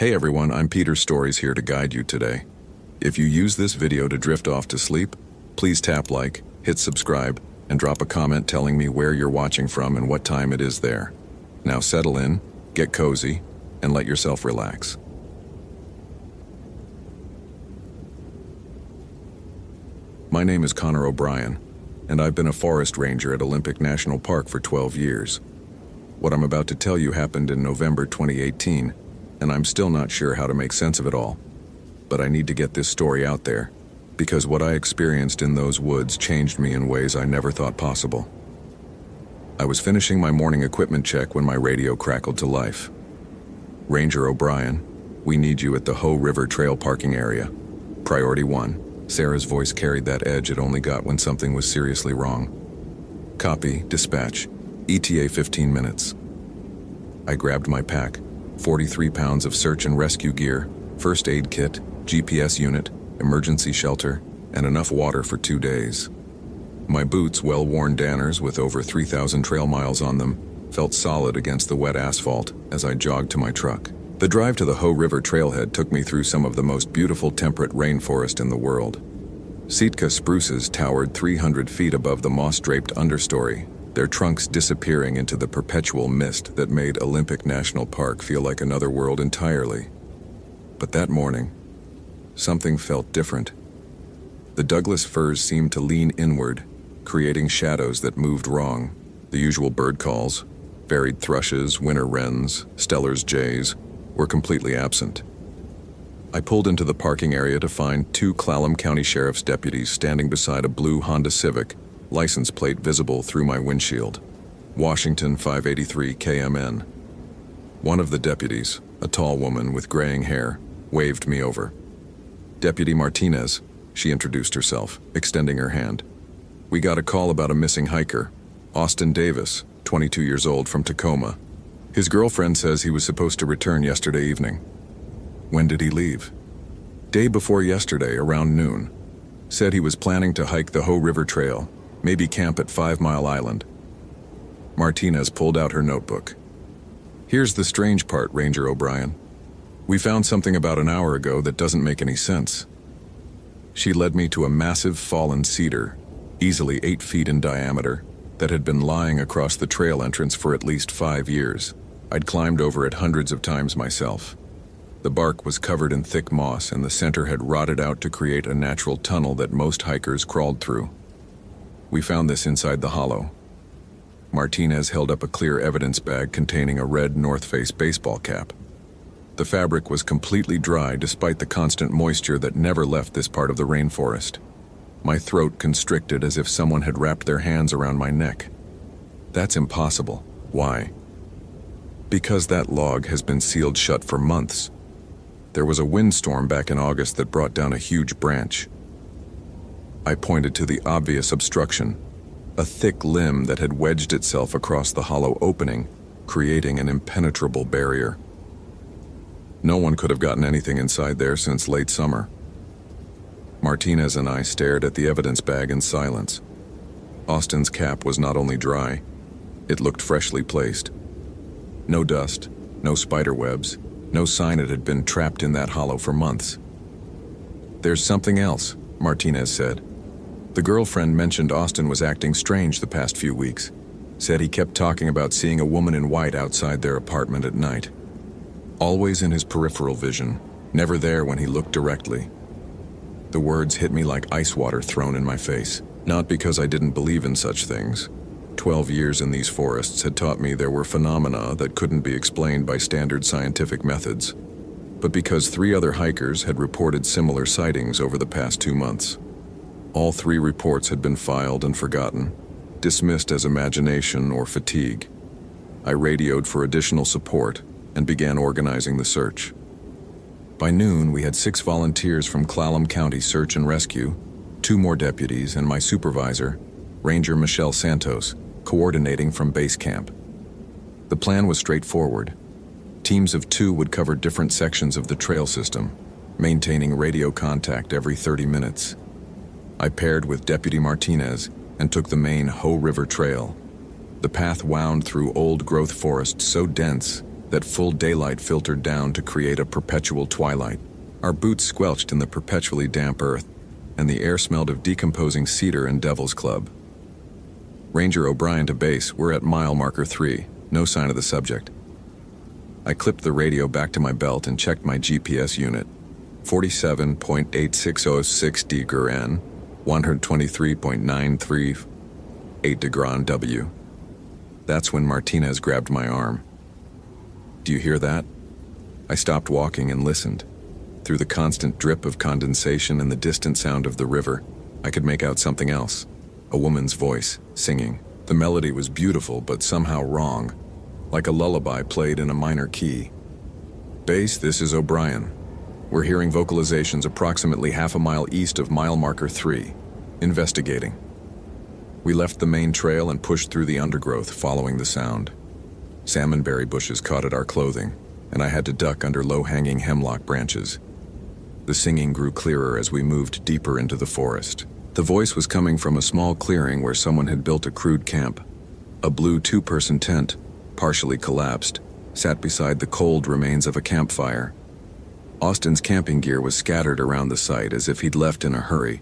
Hey everyone, I'm Peter Stories here to guide you today. If you use this video to drift off to sleep, please tap like, hit subscribe, and drop a comment telling me where you're watching from and what time it is there. Now settle in, get cozy, and let yourself relax. My name is Connor O'Brien, and I've been a forest ranger at Olympic National Park for 12 years. What I'm about to tell you happened in November 2018, and I'm still not sure how to make sense of it all. But I need to get this story out there, because what I experienced in those woods changed me in ways I never thought possible. I was finishing my morning equipment check when my radio crackled to life. "Ranger O'Brien, we need you at the Hoh River Trail parking area. Priority 1. Sarah's voice carried that edge it only got when something was seriously wrong. "Copy, dispatch. ETA 15 minutes. I grabbed my pack, 43 pounds of search and rescue gear, first aid kit, GPS unit, emergency shelter, and enough water for 2 days. My boots, well-worn Danners with over 3,000 trail miles on them, felt solid against the wet asphalt as I jogged to my truck. The drive to the Hoh River trailhead took me through some of the most beautiful temperate rainforest in the world. Sitka spruces towered 300 feet above the moss-draped understory, their trunks disappearing into the perpetual mist that made Olympic National Park feel like another world entirely. But that morning, something felt different. The Douglas firs seemed to lean inward, creating shadows that moved wrong. The usual bird calls, varied thrushes, winter wrens, Steller's jays, were completely absent. I pulled into the parking area to find 2 Clallam County Sheriff's deputies standing beside a blue Honda Civic, license plate visible through my windshield. Washington 583 KMN. One of the deputies, a tall woman with graying hair, waved me over. "Deputy Martinez," she introduced herself, extending her hand. "We got a call about a missing hiker, Austin Davis, 22 years old, from Tacoma. His girlfriend says he was supposed to return yesterday evening." "When did he leave?" "Day before yesterday, around noon. Said he was planning to hike the Hoh River Trail, maybe camp at 5 Mile Island." Martinez pulled out her notebook. "Here's the strange part, Ranger O'Brien. We found something about an hour ago that doesn't make any sense." She led me to a massive fallen cedar, easily 8 feet in diameter, that had been lying across the trail entrance for at least 5 years. I'd climbed over it hundreds of times myself. The bark was covered in thick moss, and the center had rotted out to create a natural tunnel that most hikers crawled through. "We found this inside the hollow." Martinez held up a clear evidence bag containing a red North Face baseball cap. The fabric was completely dry despite the constant moisture that never left this part of the rainforest. My throat constricted as if someone had wrapped their hands around my neck. "That's impossible." "Why?" "Because that log has been sealed shut for months. There was a windstorm back in August that brought down a huge branch." I pointed to the obvious obstruction, a thick limb that had wedged itself across the hollow opening, creating an impenetrable barrier. No one could have gotten anything inside there since late summer. Martinez and I stared at the evidence bag in silence. Austin's cap was not only dry, it looked freshly placed. No dust, no spider webs, no sign it had been trapped in that hollow for months. "There's something else," Martinez said. "The girlfriend mentioned Austin was acting strange the past few weeks. Said he kept talking about seeing a woman in white outside their apartment at night. Always in his peripheral vision, never there when he looked directly." The words hit me like ice water thrown in my face. Not because I didn't believe in such things. 12 years in these forests had taught me there were phenomena that couldn't be explained by standard scientific methods, but because 3 other hikers had reported similar sightings over the past 2 months. All 3 reports had been filed and forgotten, dismissed as imagination or fatigue. I radioed for additional support and began organizing the search. By noon, we had 6 volunteers from Clallam County Search and Rescue, 2 more deputies, and my supervisor, Ranger Michelle Santos, coordinating from base camp. The plan was straightforward. Teams of 2 would cover different sections of the trail system, maintaining radio contact every 30 minutes. I paired with Deputy Martinez and took the main Hoh River Trail. The path wound through old-growth forest so dense that full daylight filtered down to create a perpetual twilight. Our boots squelched in the perpetually damp earth, and the air smelled of decomposing cedar and Devil's Club. Ranger O'Brien to base, we're at mile marker 3, no sign of the subject. I clipped the radio back to my belt and checked my GPS unit. 47.8606 degran, 123.93, 8 degran W. That's when Martinez grabbed my arm. Do you hear that? I stopped walking and listened. Through the constant drip of condensation and the distant sound of the river, I could make out something else. A woman's voice, singing. The melody was beautiful, but somehow wrong, like a lullaby played in a minor key. Base, this is O'Brien. We're hearing vocalizations approximately half a mile east of mile marker 3. Investigating. We left the main trail and pushed through the undergrowth, following the sound. Salmonberry bushes caught at our clothing, and I had to duck under low-hanging hemlock branches. The singing grew clearer as we moved deeper into the forest. The voice was coming from a small clearing where someone had built a crude camp. A blue two-person tent, partially collapsed, sat beside the cold remains of a campfire. Austin's camping gear was scattered around the site as if he'd left in a hurry,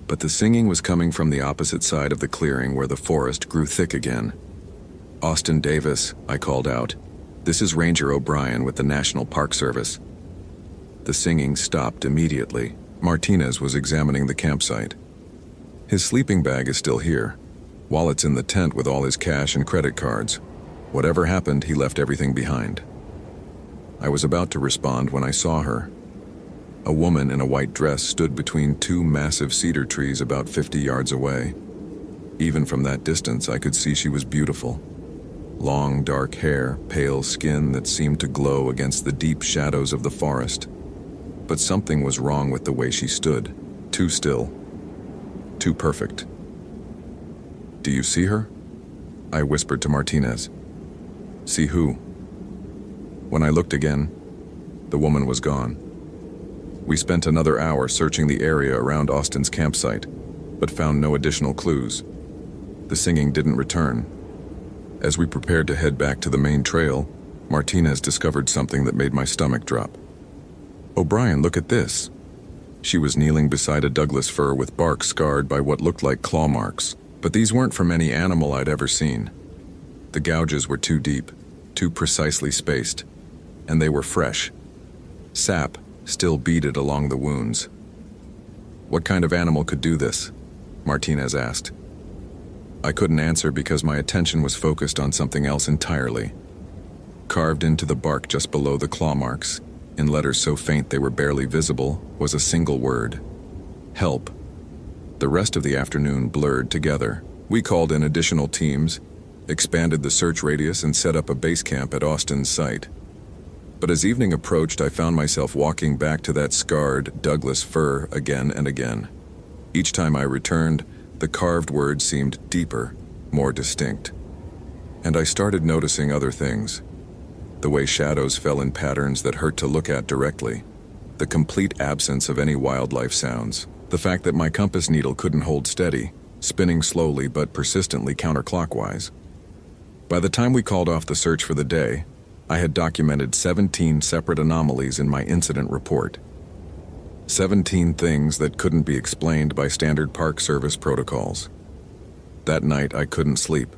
but the singing was coming from the opposite side of the clearing where the forest grew thick again. "Austin Davis," I called out. "This is Ranger O'Brien with the National Park Service." The singing stopped immediately. Martinez was examining the campsite. "His sleeping bag is still here. Wallet's in the tent with all his cash and credit cards. Whatever happened, he left everything behind." I was about to respond when I saw her. A woman in a white dress stood between two massive cedar trees about 50 yards away. Even from that distance, I could see she was beautiful. Long, dark hair, pale skin that seemed to glow against the deep shadows of the forest. But something was wrong with the way she stood. Too still. Too perfect. "Do you see her?" I whispered to Martinez. "See who?" When I looked again, the woman was gone. We spent another hour searching the area around Austin's campsite, but found no additional clues. The singing didn't return. As we prepared to head back to the main trail, Martinez discovered something that made my stomach drop. "O'Brien, look at this." She was kneeling beside a Douglas fir with bark scarred by what looked like claw marks, but these weren't from any animal I'd ever seen. The gouges were too deep, too precisely spaced, and they were fresh. Sap still beaded along the wounds. "What kind of animal could do this?" Martinez asked. I couldn't answer because my attention was focused on something else entirely. Carved into the bark just below the claw marks, in letters so faint they were barely visible, was a single word: help. The rest of the afternoon blurred together. We called in additional teams, expanded the search radius, and set up a base camp at Austin's site. But as evening approached, I found myself walking back to that scarred Douglas fir again and again. Each time I returned, the carved words seemed deeper, more distinct. And I started noticing other things. The way shadows fell in patterns that hurt to look at directly. The complete absence of any wildlife sounds. The fact that my compass needle couldn't hold steady, spinning slowly but persistently counterclockwise. By the time we called off the search for the day, I had documented 17 separate anomalies in my incident report. 17 things that couldn't be explained by standard Park Service protocols. That night, I couldn't sleep.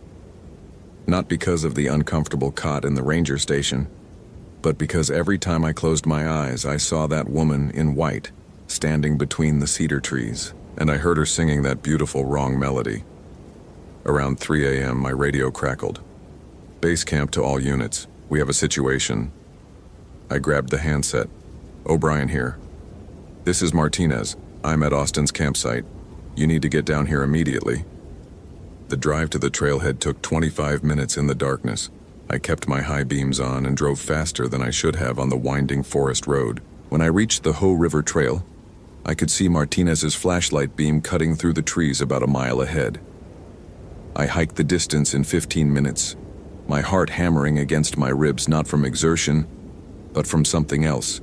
Not because of the uncomfortable cot in the ranger station, but because every time I closed my eyes, I saw that woman in white, standing between the cedar trees, and I heard her singing that beautiful wrong melody. Around 3 a.m., my radio crackled. "Base camp to all units. We have a situation." I grabbed the handset. "O'Brien here. This is Martinez. I'm at Austin's campsite. You need to get down here immediately." The drive to the trailhead took 25 minutes in the darkness. I kept my high beams on and drove faster than I should have on the winding forest road. When I reached the Hoh River Trail, I could see Martinez's flashlight beam cutting through the trees about a mile ahead. I hiked the distance in 15 minutes, my heart hammering against my ribs not from exertion, but from something else.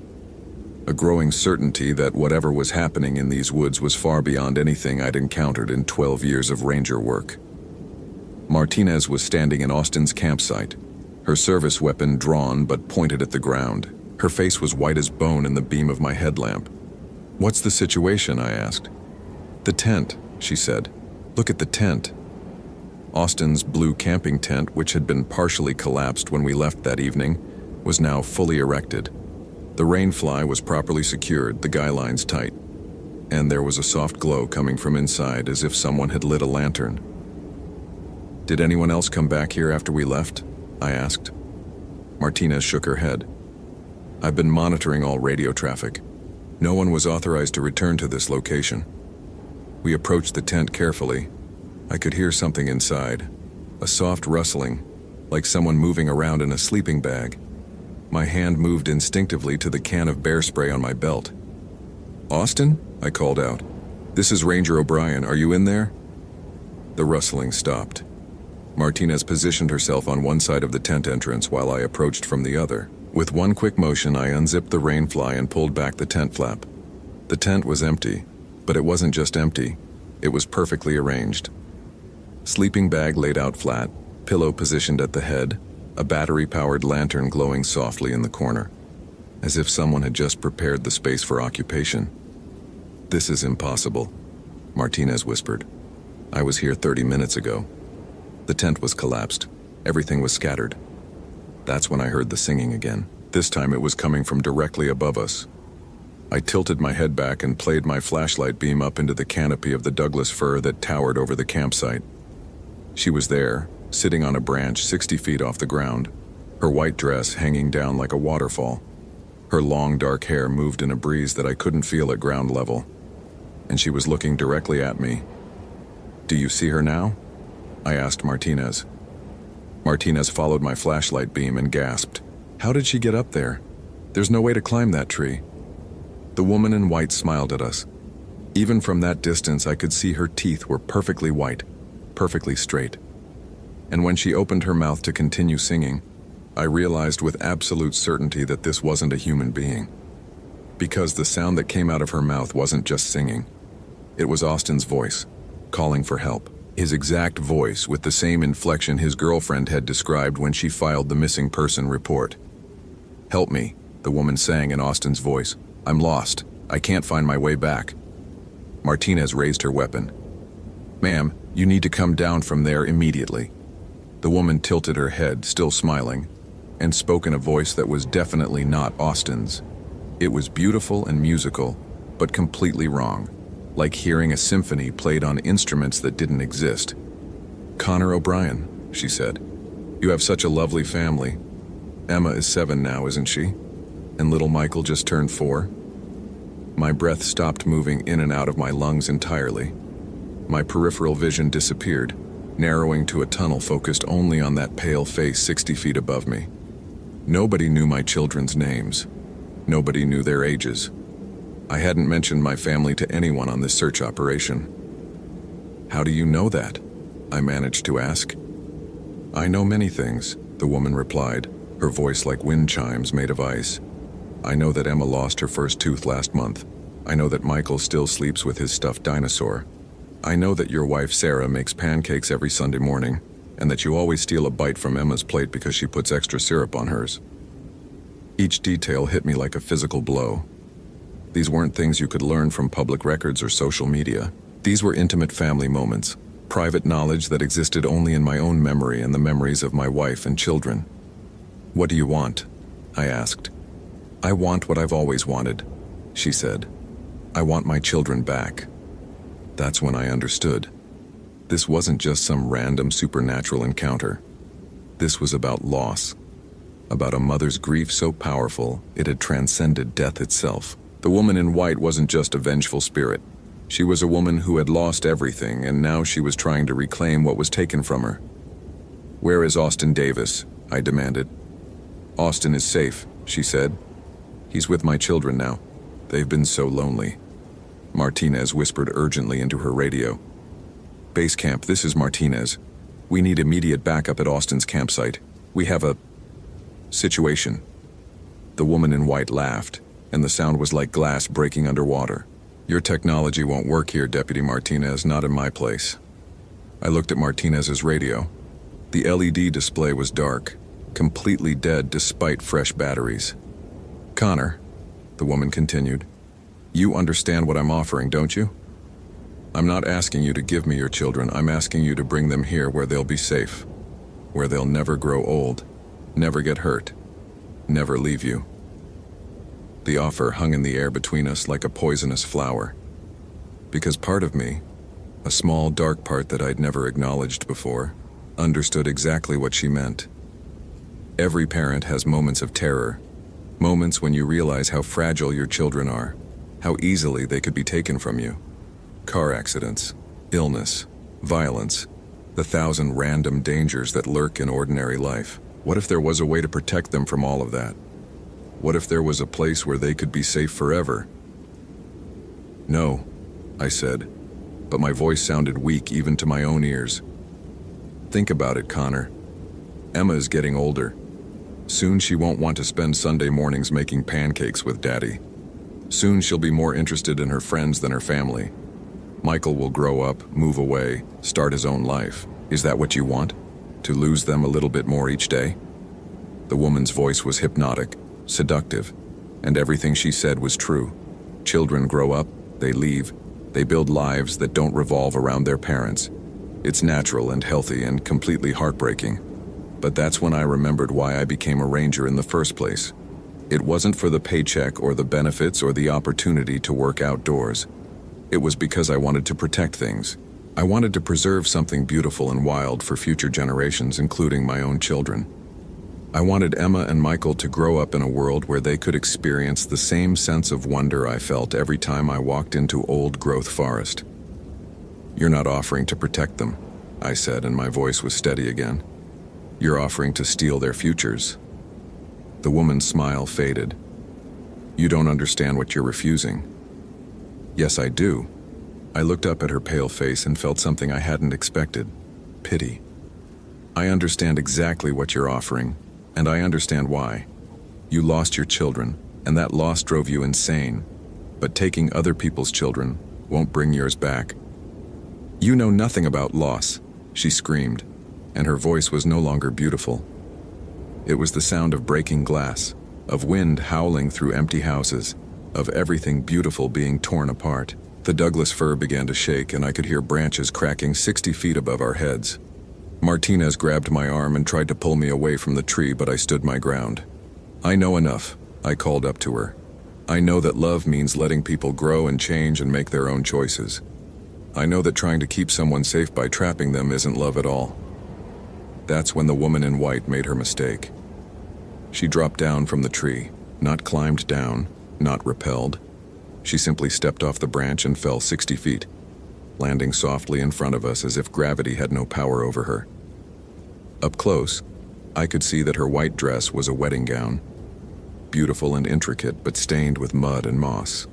A growing certainty that whatever was happening in these woods was far beyond anything I'd encountered in 12 years of ranger work. Martinez was standing in Austin's campsite, her service weapon drawn but pointed at the ground. Her face was white as bone in the beam of my headlamp. "What's the situation?" I asked. "The tent," she said. "Look at the tent." Austin's blue camping tent, which had been partially collapsed when we left that evening, was now fully erected. The rainfly was properly secured, the guy lines tight, and there was a soft glow coming from inside as if someone had lit a lantern. "Did anyone else come back here after we left?" I asked. Martinez shook her head. "I've been monitoring all radio traffic. No one was authorized to return to this location." We approached the tent carefully. I could hear something inside, a soft rustling, like someone moving around in a sleeping bag. My hand moved instinctively to the can of bear spray on my belt. "Austin?" I called out. "This is Ranger O'Brien. Are you in there?" The rustling stopped. Martinez positioned herself on one side of the tent entrance while I approached from the other. With one quick motion, I unzipped the rainfly and pulled back the tent flap. The tent was empty, but it wasn't just empty. It was perfectly arranged. Sleeping bag laid out flat, pillow positioned at the head, a battery-powered lantern glowing softly in the corner, as if someone had just prepared the space for occupation. "This is impossible," Martinez whispered. "I was here 30 minutes ago." The tent was collapsed. Everything was scattered. That's when I heard the singing again. This time it was coming from directly above us. I tilted my head back and played my flashlight beam up into the canopy of the Douglas fir that towered over the campsite. She was there, sitting on a branch 60 feet off the ground, her white dress hanging down like a waterfall. Her long dark hair moved in a breeze that I couldn't feel at ground level, and she was looking directly at me. "Do you see her now?" I asked Martinez. Martinez followed my flashlight beam and gasped. "How did she get up there? There's no way to climb that tree." The woman in white smiled at us. Even from that distance, I could see her teeth were perfectly white, perfectly straight. And when she opened her mouth to continue singing, I realized with absolute certainty that this wasn't a human being. Because the sound that came out of her mouth wasn't just singing. It was Austin's voice, calling for help. His exact voice, with the same inflection his girlfriend had described when she filed the missing person report. "Help me," the woman sang in Austin's voice. "I'm lost. I can't find my way back." Martinez raised her weapon. "Ma'am, you need to come down from there immediately." The woman tilted her head, still smiling, and spoke in a voice that was definitely not Austin's. It was beautiful and musical, but completely wrong, like hearing a symphony played on instruments that didn't exist. "Connor O'Brien," she said. "You have such a lovely family. Emma is 7 now, isn't she? And little Michael just turned 4? My breath stopped moving in and out of my lungs entirely. My peripheral vision disappeared, narrowing to a tunnel focused only on that pale face 60 feet above me. Nobody knew my children's names. Nobody knew their ages. I hadn't mentioned my family to anyone on this search operation. "How do you know that?" I managed to ask. "I know many things," the woman replied, her voice like wind chimes made of ice. "I know that Emma lost her first tooth last month. I know that Michael still sleeps with his stuffed dinosaur. I know that your wife Sarah makes pancakes every Sunday morning, and that you always steal a bite from Emma's plate because she puts extra syrup on hers." Each detail hit me like a physical blow. These weren't things you could learn from public records or social media. These were intimate family moments, private knowledge that existed only in my own memory and the memories of my wife and children. "What do you want?" I asked. "I want what I've always wanted," she said. "I want my children back." That's when I understood. This wasn't just some random supernatural encounter. This was about loss, about a mother's grief so powerful it had transcended death itself. The woman in white wasn't just a vengeful spirit. She was a woman who had lost everything, and now she was trying to reclaim what was taken from her. "Where is Austin Davis?" I demanded. "Austin is safe," she said. "He's with my children now. They've been so lonely." Martinez whispered urgently into her radio. "Base camp, this is Martinez. We need immediate backup at Austin's campsite. We have a situation." The woman in white laughed, and the sound was like glass breaking underwater. "Your technology won't work here, Deputy Martinez, not in my place." I looked at Martinez's radio. The LED display was dark, completely dead despite fresh batteries. "Connor," the woman continued, "you understand what I'm offering, don't you? I'm not asking you to give me your children, I'm asking you to bring them here where they'll be safe, where they'll never grow old, never get hurt, never leave you." The offer hung in the air between us like a poisonous flower, because part of me, a small dark part that I'd never acknowledged before, understood exactly what she meant. Every parent has moments of terror, moments when you realize how fragile your children are, how easily they could be taken from you. Car accidents, illness, violence, the 1,000 random dangers that lurk in ordinary life. What if there was a way to protect them from all of that? What if there was a place where they could be safe forever? "No," I said, but my voice sounded weak even to my own ears. "Think about it, Connor. Emma is getting older. Soon she won't want to spend Sunday mornings making pancakes with Daddy. Soon she'll be more interested in her friends than her family. Michael will grow up, move away, start his own life. Is that what you want? To lose them a little bit more each day?" The woman's voice was hypnotic, seductive, and everything she said was true. Children grow up, they leave, they build lives that don't revolve around their parents. It's natural and healthy and completely heartbreaking. But that's when I remembered why I became a ranger in the first place. It wasn't for the paycheck or the benefits or the opportunity to work outdoors. It was because I wanted to protect things. I wanted to preserve something beautiful and wild for future generations, including my own children. I wanted Emma and Michael to grow up in a world where they could experience the same sense of wonder I felt every time I walked into old-growth forest. "You're not offering to protect them," I said, and my voice was steady again. "You're offering to steal their futures." The woman's smile faded. "You don't understand what you're refusing." "Yes, I do." I looked up at her pale face and felt something I hadn't expected: pity. "I understand exactly what you're offering, and I understand why. You lost your children, and that loss drove you insane. But taking other people's children won't bring yours back." "You know nothing about loss," she screamed, and her voice was no longer beautiful. It was the sound of breaking glass, of wind howling through empty houses, of everything beautiful being torn apart. The Douglas fir began to shake, and I could hear branches cracking 60 feet above our heads. Martinez grabbed my arm and tried to pull me away from the tree, but I stood my ground. "I know enough," I called up to her. "I know that love means letting people grow and change and make their own choices. I know that trying to keep someone safe by trapping them isn't love at all." That's when the woman in white made her mistake. She dropped down from the tree, not climbed down, not repelled. She simply stepped off the branch and fell 60 feet, landing softly in front of us as if gravity had no power over her. Up close, I could see that her white dress was a wedding gown, beautiful and intricate but stained with mud and moss.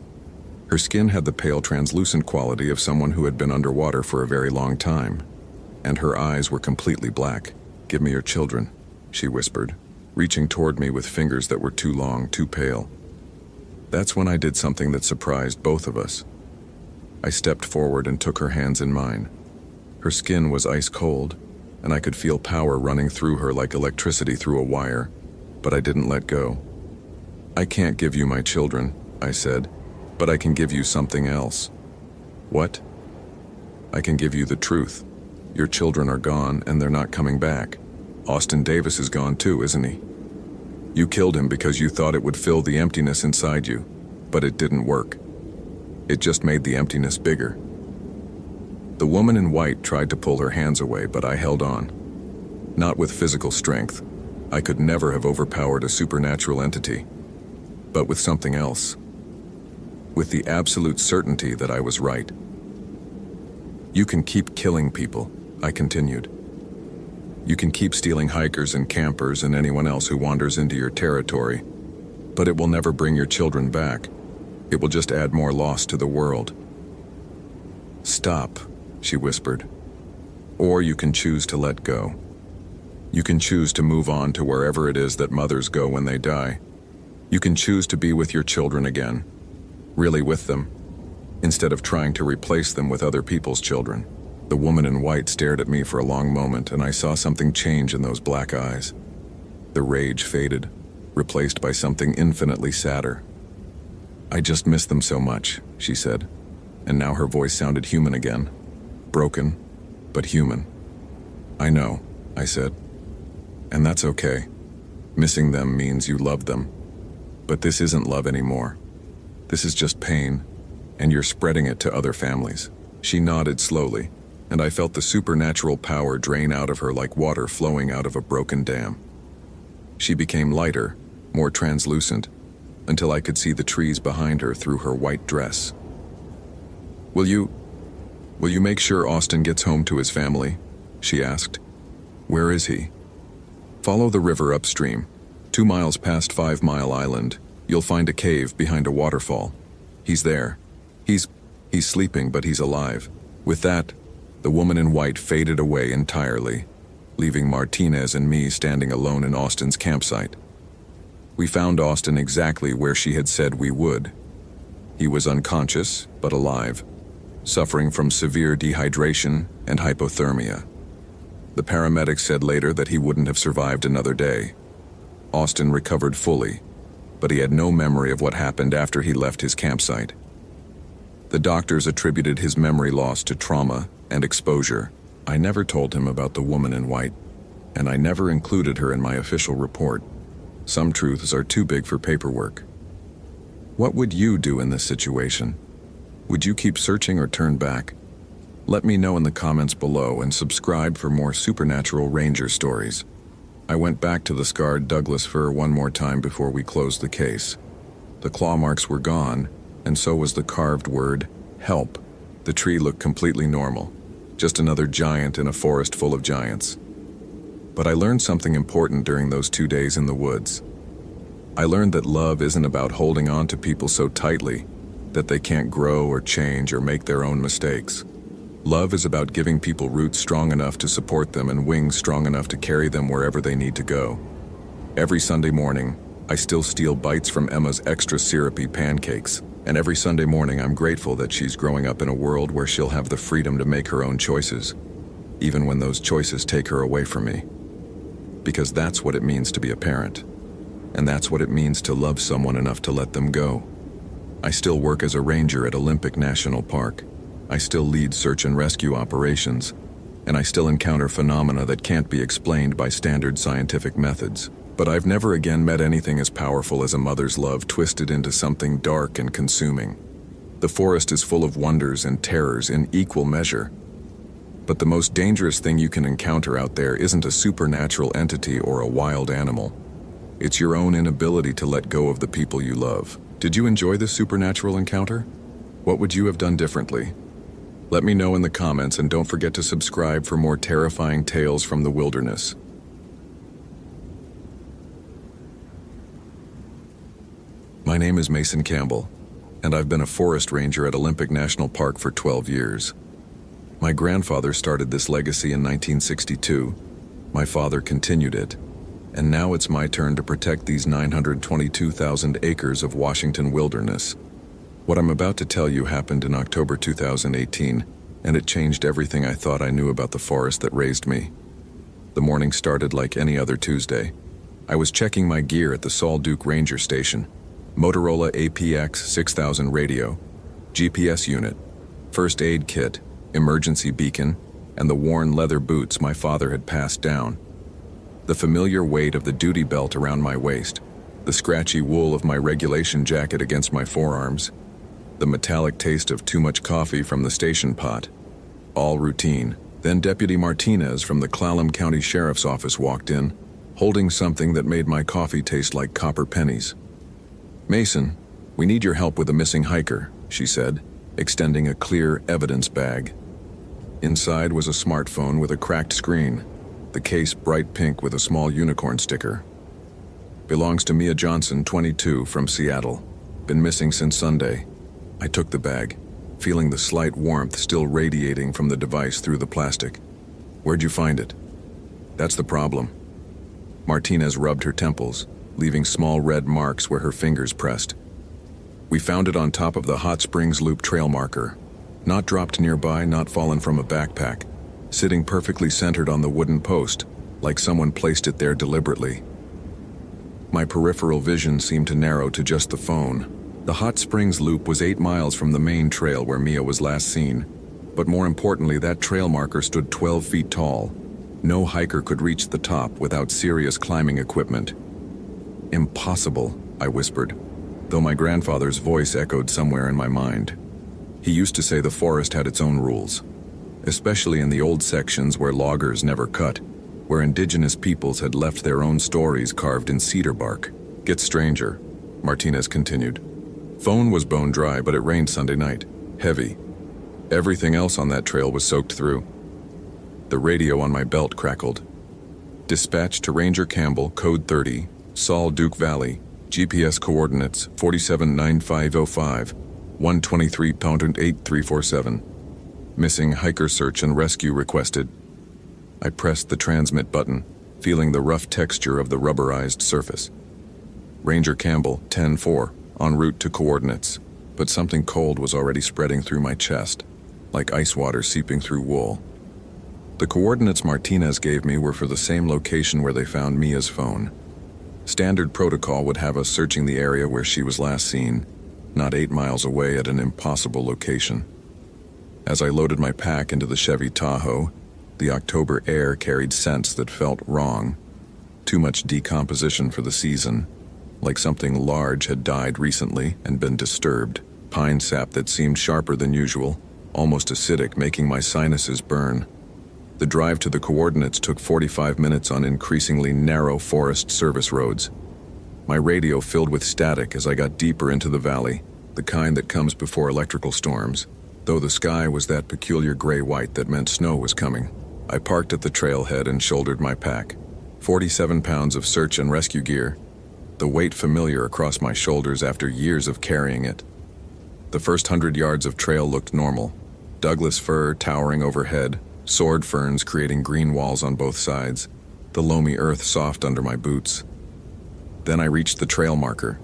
Her skin had the pale, translucent quality of someone who had been underwater for a very long time, and her eyes were completely black. "Give me your children," she whispered, reaching toward me with fingers that were too long, too pale. That's when I did something that surprised both of us. I stepped forward and took her hands in mine. Her skin was ice cold, and I could feel power running through her like electricity through a wire, but I didn't let go. "I can't give you my children," I said, "but I can give you something else." "What?" "I can give you the truth. Your children are gone, and they're not coming back. Austin Davis is gone too, isn't he? You killed him because you thought it would fill the emptiness inside you, but it didn't work. It just made the emptiness bigger." The woman in white tried to pull her hands away, but I held on. Not with physical strength. I could never have overpowered a supernatural entity. But with something else. With the absolute certainty that I was right. "You can keep killing people," I continued. "You can keep stealing hikers and campers and anyone else who wanders into your territory, but it will never bring your children back. It will just add more loss to the world." "Stop," she whispered. "Or you can choose to let go. You can choose to move on to wherever it is that mothers go when they die. You can choose to be with your children again, really with them, instead of trying to replace them with other people's children." The woman in white stared at me for a long moment, and I saw something change in those black eyes. The rage faded, replaced by something infinitely sadder. "I just miss them so much," she said, and now her voice sounded human again. Broken, but human. "I know," I said. "And that's okay. Missing them means you love them. But this isn't love anymore. This is just pain, and you're spreading it to other families." She nodded slowly, and I felt the supernatural power drain out of her like water flowing out of a broken dam. She became lighter, more translucent, until I could see the trees behind her through her white dress. Will you make sure Austin gets home to his family?" she asked. "Where is he?" "Follow the river upstream. 2 miles past 5 Mile Island, you'll find a cave behind a waterfall. He's there. He's sleeping, but he's alive." With that, the woman in white faded away entirely, leaving Martinez and me standing alone in Austin's campsite. We found Austin exactly where she had said we would. He was unconscious, but alive, suffering from severe dehydration and hypothermia. The paramedics said later that he wouldn't have survived another day. Austin recovered fully, but he had no memory of what happened after he left his campsite. The doctors attributed his memory loss to trauma and exposure. I never told him about the woman in white, and I never included her in my official report. Some truths are too big for paperwork. What would you do in this situation? Would you keep searching or turn back? Let me know in the comments below and subscribe for more supernatural ranger stories. I went back to the scarred Douglas fir one more time before we closed the case. The claw marks were gone, and so was the carved word, "help." The tree looked completely normal, just another giant in a forest full of giants. But I learned something important during those 2 days in the woods. I learned that love isn't about holding on to people so tightly that they can't grow or change or make their own mistakes. Love is about giving people roots strong enough to support them and wings strong enough to carry them wherever they need to go. Every Sunday morning, I still steal bites from Emma's extra syrupy pancakes, and every Sunday morning I'm grateful that she's growing up in a world where she'll have the freedom to make her own choices, even when those choices take her away from me. Because that's what it means to be a parent, and that's what it means to love someone enough to let them go. I still work as a ranger at Olympic National Park. I still lead search and rescue operations, and I still encounter phenomena that can't be explained by standard scientific methods. But I've never again met anything as powerful as a mother's love twisted into something dark and consuming. The forest is full of wonders and terrors in equal measure. But the most dangerous thing you can encounter out there isn't a supernatural entity or a wild animal. It's your own inability to let go of the people you love. Did you enjoy this supernatural encounter? What would you have done differently? Let me know in the comments, and don't forget to subscribe for more terrifying tales from the wilderness. My name is Mason Campbell, and I've been a forest ranger at Olympic National Park for 12 years. My grandfather started this legacy in 1962. My father continued it, and now it's my turn to protect these 922,000 acres of Washington wilderness. What I'm about to tell you happened in October 2018, and it changed everything I thought I knew about the forest that raised me. The morning started like any other Tuesday. I was checking my gear at the Salt Duke Ranger Station. Motorola APX 6000 radio, GPS unit, first aid kit, emergency beacon, and the worn leather boots my father had passed down. The familiar weight of the duty belt around my waist, the scratchy wool of my regulation jacket against my forearms, the metallic taste of too much coffee from the station pot. All routine. Then Deputy Martinez from the Clallam County Sheriff's Office walked in, holding something that made my coffee taste like copper pennies. "Mason, we need your help with a missing hiker," she said, extending a clear evidence bag. Inside was a smartphone with a cracked screen, the case bright pink with a small unicorn sticker. "Belongs to Mia Johnson, 22, from Seattle. Been missing since Sunday." I took the bag, feeling the slight warmth still radiating from the device through the plastic. "Where'd you find it?" "That's the problem." Martinez rubbed her temples, leaving small red marks where her fingers pressed. "We found it on top of the Hot Springs Loop trail marker. Not dropped nearby, not fallen from a backpack. Sitting perfectly centered on the wooden post, like someone placed it there deliberately. My peripheral vision seemed to narrow to just the phone. The Hot Springs Loop was 8 miles from the main trail where Mia was last seen. But more importantly, that trail marker stood 12 feet tall. No hiker could reach the top without serious climbing equipment. "Impossible," I whispered, though my grandfather's voice echoed somewhere in my mind. He used to say the forest had its own rules, especially in the old sections where loggers never cut, where indigenous peoples had left their own stories carved in cedar bark. "Gets stranger," Martinez continued. "Phone was bone dry, but it rained Sunday night. Heavy. Everything else on that trail was soaked through." The radio on my belt crackled. "Dispatch to Ranger Campbell, code 30, Saul Duke Valley, GPS coordinates 479505, 123.8347. Missing hiker search and rescue requested." I pressed the transmit button, feeling the rough texture of the rubberized surface. "Ranger Campbell, 10-4, en route to coordinates," but something cold was already spreading through my chest, like ice water seeping through wool. The coordinates Martinez gave me were for the same location where they found Mia's phone. Standard protocol would have us searching the area where she was last seen, not 8 miles away at an impossible location. As I loaded my pack into the Chevy Tahoe, the October air carried scents that felt wrong. Too much decomposition for the season, like something large had died recently and been disturbed. Pine sap that seemed sharper than usual, almost acidic, making my sinuses burn. The drive to the coordinates took 45 minutes on increasingly narrow Forest Service roads. My radio filled with static as I got deeper into the valley, the kind that comes before electrical storms, though the sky was that peculiar gray-white that meant snow was coming. I parked at the trailhead and shouldered my pack. 47 pounds of search and rescue gear, the weight familiar across my shoulders after years of carrying it. The first 100 yards of trail looked normal. Douglas fir towering overhead, sword ferns creating green walls on both sides, the loamy earth soft under my boots. Then I reached the trail marker.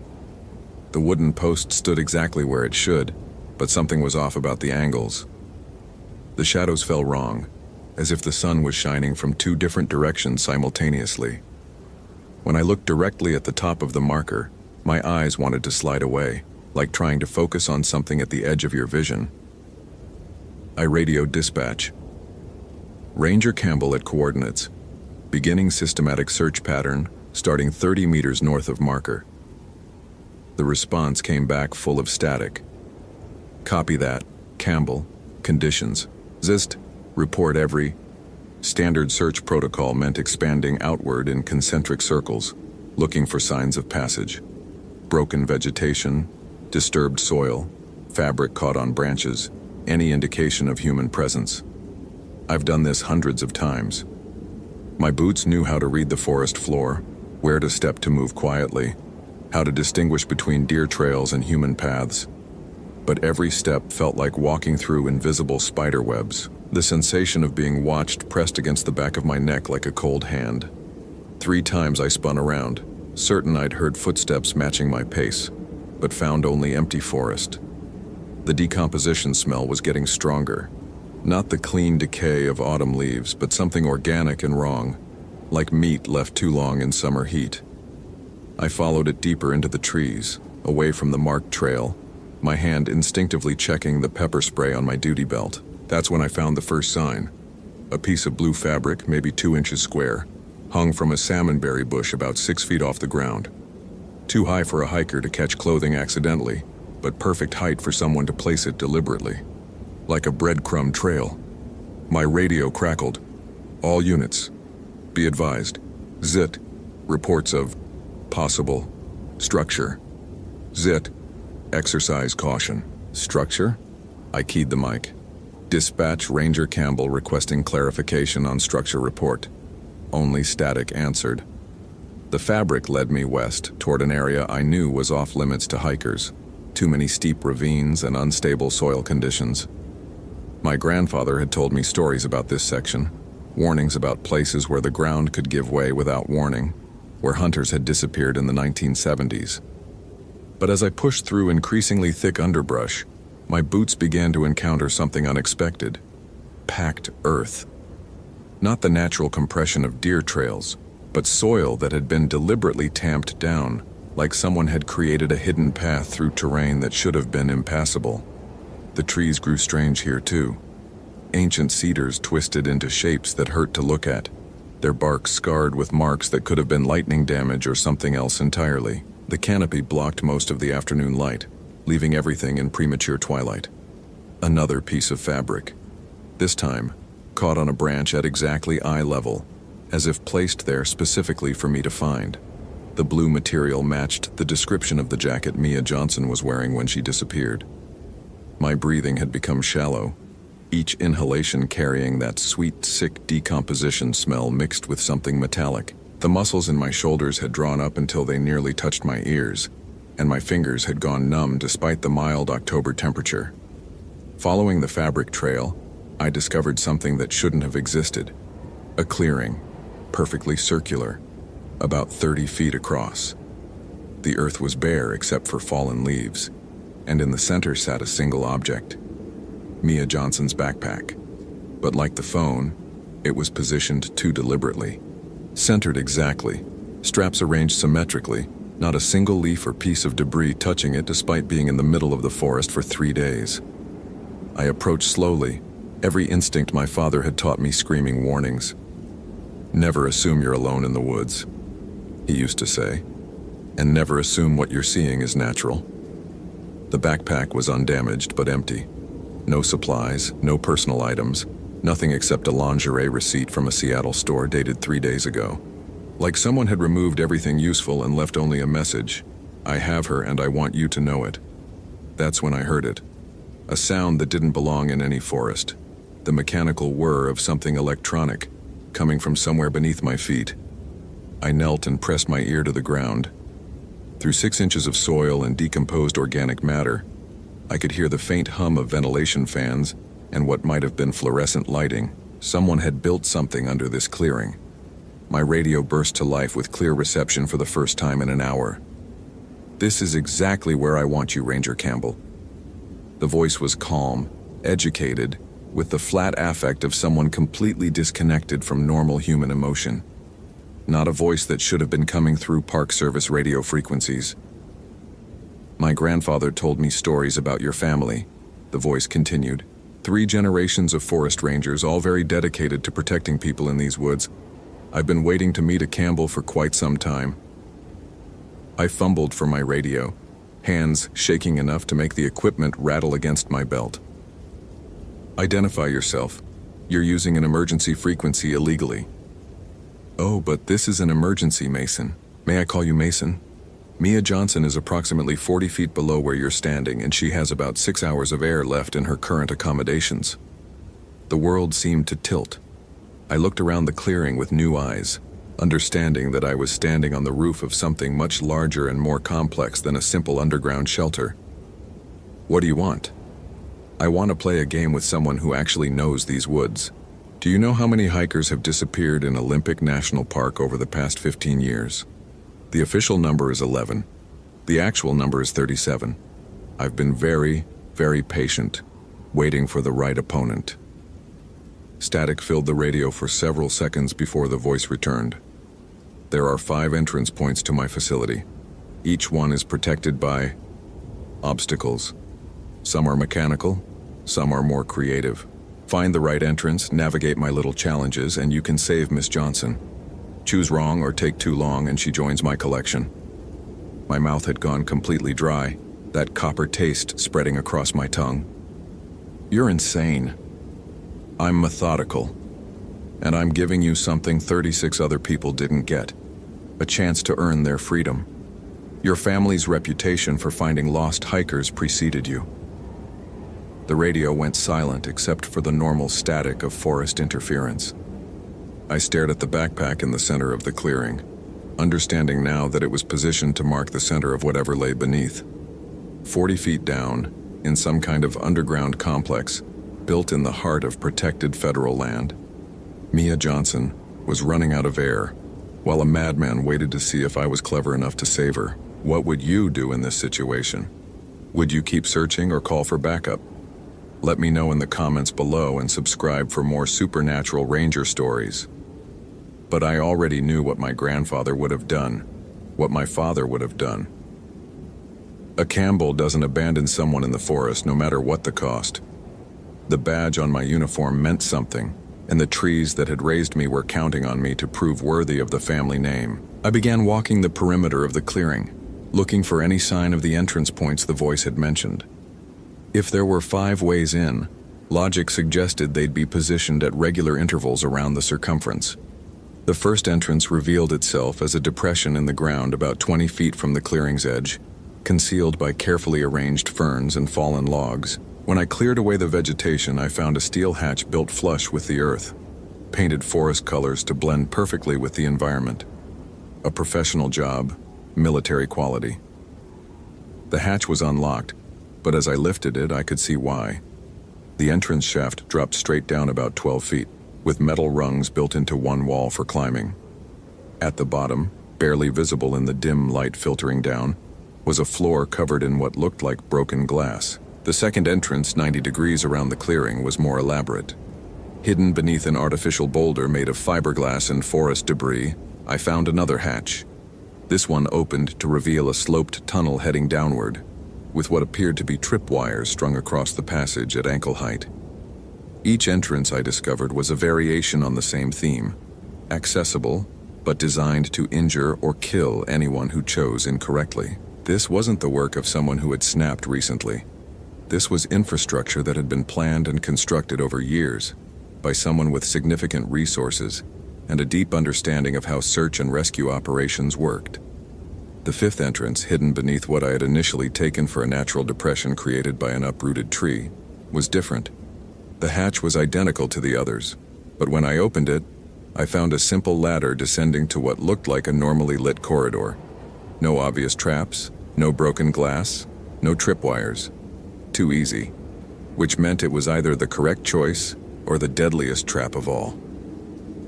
The wooden post stood exactly where it should, but something was off about the angles. The shadows fell wrong, as if the sun was shining from 2 different directions simultaneously. When I looked directly at the top of the marker, my eyes wanted to slide away, like trying to focus on something at the edge of your vision. I radioed dispatch. "Ranger Campbell at coordinates. Beginning systematic search pattern, starting 30 meters north of marker." The response came back full of static. "Copy that, Campbell. Conditions. Zist. Report every." Standard search protocol meant expanding outward in concentric circles, looking for signs of passage. Broken vegetation, disturbed soil, fabric caught on branches, any indication of human presence. I've done this hundreds of times. My boots knew how to read the forest floor, where to step to move quietly, how to distinguish between deer trails and human paths. But every step felt like walking through invisible spider webs. The sensation of being watched pressed against the back of my neck like a cold hand. 3 times I spun around, certain I'd heard footsteps matching my pace, but found only empty forest. The decomposition smell was getting stronger. Not the clean decay of autumn leaves, but something organic and wrong, like meat left too long in summer heat. I followed it deeper into the trees, away from the marked trail, my hand instinctively checking the pepper spray on my duty belt. That's when I found the first sign. A piece of blue fabric, maybe 2 inches square, hung from a salmonberry bush about 6 feet off the ground. Too high for a hiker to catch clothing accidentally, but perfect height for someone to place it deliberately. Like a breadcrumb trail. My radio crackled. "All units. Be advised. ZIT. Reports of possible structure. ZIT. Exercise caution." Structure? I keyed the mic. "Dispatch Ranger Campbell requesting clarification on structure report." Only static answered. The fabric led me west toward an area I knew was off limits to hikers. Too many steep ravines and unstable soil conditions. My grandfather had told me stories about this section, warnings about places where the ground could give way without warning, where hunters had disappeared in the 1970s. But as I pushed through increasingly thick underbrush, my boots began to encounter something unexpected. Packed earth. Not the natural compression of deer trails, but soil that had been deliberately tamped down, like someone had created a hidden path through terrain that should have been impassable. The trees grew strange here too. Ancient cedars twisted into shapes that hurt to look at, their bark scarred with marks that could have been lightning damage or something else entirely. The canopy blocked most of the afternoon light, leaving everything in premature twilight. Another piece of fabric, this time caught on a branch at exactly eye level, as if placed there specifically for me to find. The blue material matched the description of the jacket Mia Johnson was wearing when she disappeared. My breathing had become shallow, each inhalation carrying that sweet, sick decomposition smell mixed with something metallic. The muscles in my shoulders had drawn up until they nearly touched my ears, and my fingers had gone numb despite the mild October temperature. Following the fabric trail, I discovered something that shouldn't have existed. A clearing, perfectly circular, about 30 feet across. The earth was bare except for fallen leaves, and in the center sat a single object, Mia Johnson's backpack. But like the phone, it was positioned too deliberately. Centered exactly, straps arranged symmetrically, not a single leaf or piece of debris touching it despite being in the middle of the forest for 3 days. I approached slowly, every instinct my father had taught me screaming warnings. Never assume you're alone in the woods, he used to say, and never assume what you're seeing is natural. The backpack was undamaged but empty. No supplies, no personal items, nothing except a lingerie receipt from a Seattle store dated 3 days ago. Like someone had removed everything useful and left only a message. I have her and I want you to know it. That's when I heard it. A sound that didn't belong in any forest. The mechanical whir of something electronic, coming from somewhere beneath my feet. I knelt and pressed my ear to the ground. Through 6 inches of soil and decomposed organic matter, I could hear the faint hum of ventilation fans and what might have been fluorescent lighting. Someone had built something under this clearing. My radio burst to life with clear reception for the first time in an hour. "This is exactly where I want you, Ranger Campbell." The voice was calm, educated, with the flat affect of someone completely disconnected from normal human emotion. Not a voice that should have been coming through Park Service radio frequencies. "My grandfather told me stories about your family," the voice continued. "3 generations of forest rangers, all very dedicated to protecting people in these woods. I've been waiting to meet a Campbell for quite some time." I fumbled for my radio, hands shaking enough to make the equipment rattle against my belt. "Identify yourself. You're using an emergency frequency illegally." "Oh, but this is an emergency, Mason. May I call you Mason?" "Mia Johnson is approximately 40 feet below where you're standing, and she has about 6 hours of air left in her current accommodations." The world seemed to tilt. I looked around the clearing with new eyes, understanding that I was standing on the roof of something much larger and more complex than a simple underground shelter. "What do you want?" "I want to play a game with someone who actually knows these woods. Do you know how many hikers have disappeared in Olympic National Park over the past 15 years? The official number is 11. The actual number is 37. I've been very, very patient, waiting for the right opponent." Static filled the radio for several seconds before the voice returned. "There are 5 entrance points to my facility. Each one is protected by obstacles. Some are mechanical, some are more creative. Find the right entrance, navigate my little challenges, and you can save Miss Johnson. Choose wrong or take too long and she joins my collection." My mouth had gone completely dry, that copper taste spreading across my tongue. "You're insane. I'm methodical. And I'm giving you something 36 other people didn't get. A chance to earn their freedom. Your family's reputation for finding lost hikers preceded you." The radio went silent except for the normal static of forest interference. I stared at the backpack in the center of the clearing, understanding now that it was positioned to mark the center of whatever lay beneath. 40 feet down, in some kind of underground complex, built in the heart of protected federal land, Mia Johnson was running out of air, while a madman waited to see if I was clever enough to save her. What would you do in this situation? Would you keep searching or call for backup? Let me know in the comments below and subscribe for more supernatural ranger stories. But I already knew what my grandfather would have done, what my father would have done. A Campbell doesn't abandon someone in the forest no matter what the cost. The badge on my uniform meant something, and the trees that had raised me were counting on me to prove worthy of the family name. I began walking the perimeter of the clearing, looking for any sign of the entrance points the voice had mentioned. If there were 5 ways in, logic suggested they'd be positioned at regular intervals around the circumference. The first entrance revealed itself as a depression in the ground about 20 feet from the clearing's edge, concealed by carefully arranged ferns and fallen logs. When I cleared away the vegetation, I found a steel hatch built flush with the earth, painted forest colors to blend perfectly with the environment. A professional job, military quality. The hatch was unlocked, but as I lifted it, I could see why. The entrance shaft dropped straight down about 12 feet, with metal rungs built into one wall for climbing. At the bottom, barely visible in the dim light filtering down, was a floor covered in what looked like broken glass. The second entrance, 90 degrees around the clearing, was more elaborate. Hidden beneath an artificial boulder made of fiberglass and forest debris, I found another hatch. This one opened to reveal a sloped tunnel heading downward, with what appeared to be tripwires strung across the passage at ankle height. Each entrance, I discovered, was a variation on the same theme: accessible, but designed to injure or kill anyone who chose incorrectly. This wasn't the work of someone who had snapped recently. This was infrastructure that had been planned and constructed over years by someone with significant resources and a deep understanding of how search and rescue operations worked. The fifth entrance, hidden beneath what I had initially taken for a natural depression created by an uprooted tree, was different. The hatch was identical to the others, but when I opened it, I found a simple ladder descending to what looked like a normally lit corridor. No obvious traps, no broken glass, no tripwires. Too easy, which meant it was either the correct choice or the deadliest trap of all.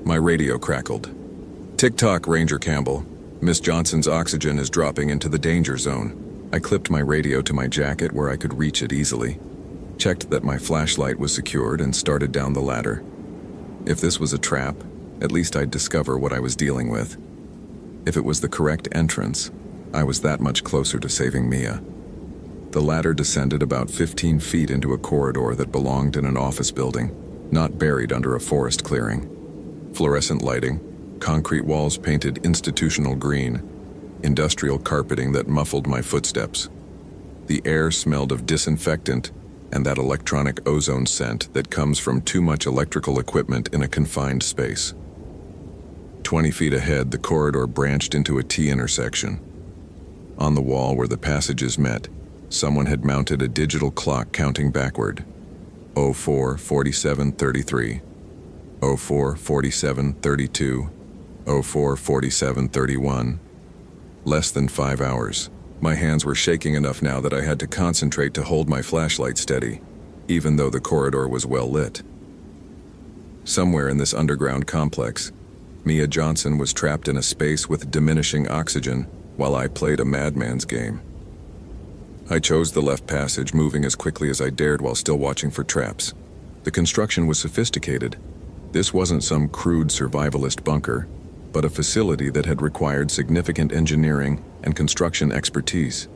My radio crackled. "Tick-tock, Ranger Campbell. Miss Johnson's oxygen is dropping into the danger zone." I clipped my radio to my jacket where I could reach it easily, checked that my flashlight was secured, and started down the ladder. If this was a trap, at least I'd discover what I was dealing with. If it was the correct entrance, I was that much closer to saving Mia. The ladder descended about 15 feet into a corridor that belonged in an office building, not buried under a forest clearing. Fluorescent lighting, concrete walls painted institutional green, industrial carpeting that muffled my footsteps. The air smelled of disinfectant and that electronic ozone scent that comes from too much electrical equipment in a confined space. 20 feet ahead, the corridor branched into a T-intersection. On the wall where the passages met, someone had mounted a digital clock counting backward. 04:47:33, 04:47:32, 04:47:31. Less than 5 hours. My hands were shaking enough now that I had to concentrate to hold my flashlight steady, even though the corridor was well lit. Somewhere in this underground complex, Mia Johnson was trapped in a space with diminishing oxygen while I played a madman's game. I chose the left passage, moving as quickly as I dared while still watching for traps. The construction was sophisticated. This wasn't some crude survivalist bunker, but a facility that had required significant engineering and construction expertise.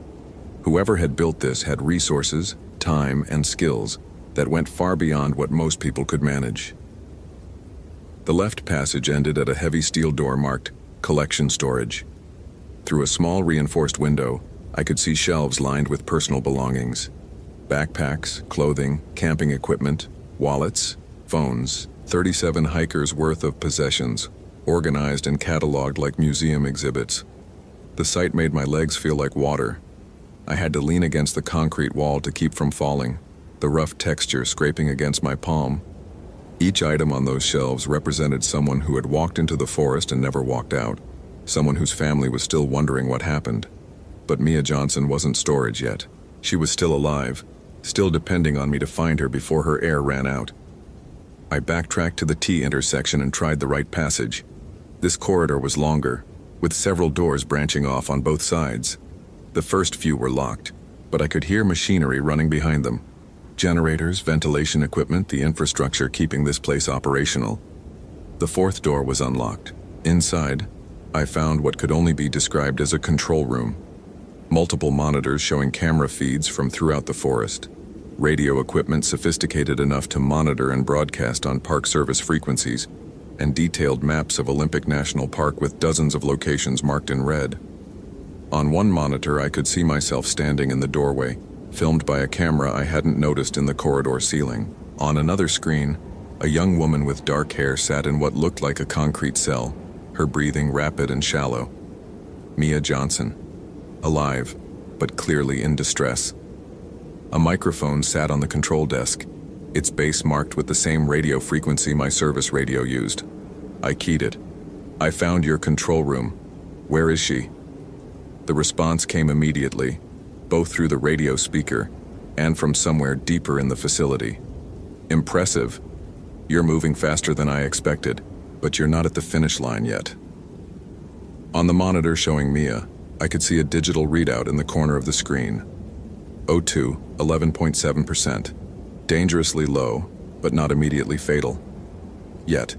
Whoever had built this had resources, time, and skills that went far beyond what most people could manage. The left passage ended at a heavy steel door marked "Collection Storage." Through a small reinforced window, I could see shelves lined with personal belongings: backpacks, clothing, camping equipment, wallets, phones, 37 hikers' worth of possessions, organized and cataloged like museum exhibits. The sight made my legs feel like water. I had to lean against the concrete wall to keep from falling, the rough texture scraping against my palm. Each item on those shelves represented someone who had walked into the forest and never walked out, someone whose family was still wondering what happened. But Mia Johnson wasn't storage yet. She was still alive, still depending on me to find her before her air ran out. I backtracked to the T intersection and tried the right passage. This corridor was longer, with several doors branching off on both sides. The first few were locked, but I could hear machinery running behind them. Generators, ventilation equipment, the infrastructure keeping this place operational. The fourth door was unlocked, Inside, I found what could only be described as a control room. Multiple monitors showing camera feeds from throughout the forest. Radio equipment sophisticated enough to monitor and broadcast on Park Service frequencies, and detailed maps of Olympic National Park with dozens of locations marked in red. On one monitor, I could see myself standing in the doorway, filmed by a camera I hadn't noticed in the corridor ceiling. On another screen, a young woman with dark hair sat in what looked like a concrete cell, her breathing rapid and shallow. Mia Johnson. Alive, but clearly in distress. A microphone sat on the control desk, its base marked with the same radio frequency my service radio used. I keyed it. "I found your control room. Where is she?" The response came immediately, both through the radio speaker and from somewhere deeper in the facility. "Impressive. You're moving faster than I expected, but you're not at the finish line yet." On the monitor showing Mia, I could see a digital readout in the corner of the screen. O2, 11.7%. Dangerously low, but not immediately fatal. Yet.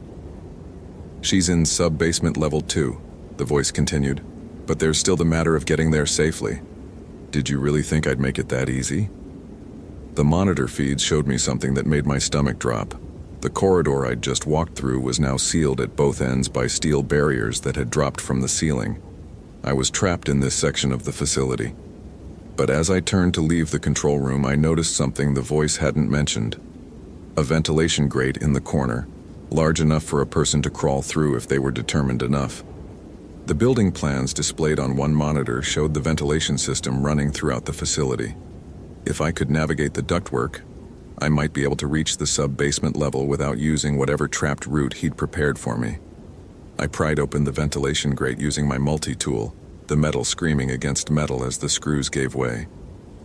"She's in sub-basement level 2, the voice continued, "but there's still the matter of getting there safely. Did you really think I'd make it that easy?" The monitor feeds showed me something that made my stomach drop. The corridor I'd just walked through was now sealed at both ends by steel barriers that had dropped from the ceiling. I was trapped in this section of the facility. But as I turned to leave the control room, I noticed something the voice hadn't mentioned. A ventilation grate in the corner, large enough for a person to crawl through if they were determined enough. The building plans displayed on one monitor showed the ventilation system running throughout the facility. If I could navigate the ductwork, I might be able to reach the sub-basement level without using whatever trapped route he'd prepared for me. I pried open the ventilation grate using my multi-tool, the metal screaming against metal as the screws gave way.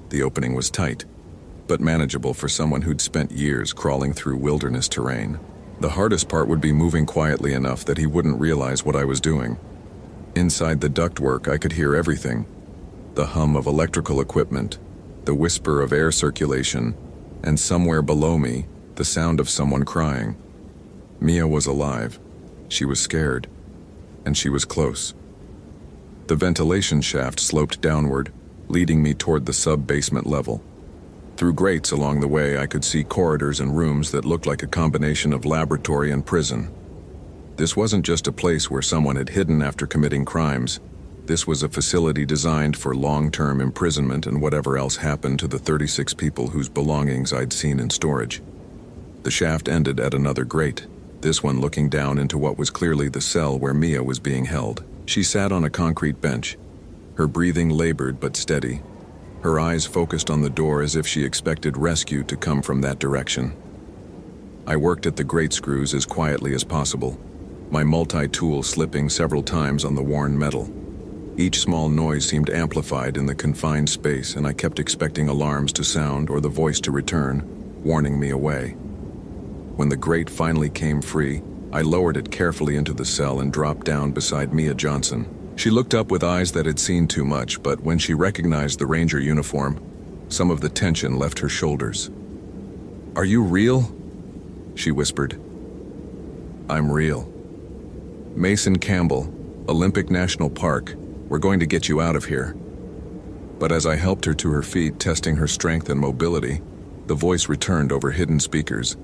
The opening was tight, but manageable for someone who'd spent years crawling through wilderness terrain. The hardest part would be moving quietly enough that he wouldn't realize what I was doing. Inside the ductwork, I could hear everything. The hum of electrical equipment, the whisper of air circulation, and somewhere below me, the sound of someone crying. Mia was alive. She was scared. And she was close. The ventilation shaft sloped downward, leading me toward the sub-basement level. Through grates along the way, I could see corridors and rooms that looked like a combination of laboratory and prison. This wasn't just a place where someone had hidden after committing crimes. This was a facility designed for long-term imprisonment and whatever else happened to the 36 people whose belongings I'd seen in storage. The shaft ended at another grate, this one looking down into what was clearly the cell where Mia was being held. She sat on a concrete bench, her breathing labored but steady, her eyes focused on the door as if she expected rescue to come from that direction. I worked at the grate screws as quietly as possible, my multi-tool slipping several times on the worn metal. Each small noise seemed amplified in the confined space, and I kept expecting alarms to sound or the voice to return, warning me away. When the grate finally came free, I lowered it carefully into the cell and dropped down beside Mia Johnson. She looked up with eyes that had seen too much, but when she recognized the ranger uniform, some of the tension left her shoulders. "Are you real?" she whispered. "I'm real. Mason Campbell, Olympic National Park, we're going to get you out of here." But as I helped her to her feet, testing her strength and mobility, the voice returned over hidden speakers.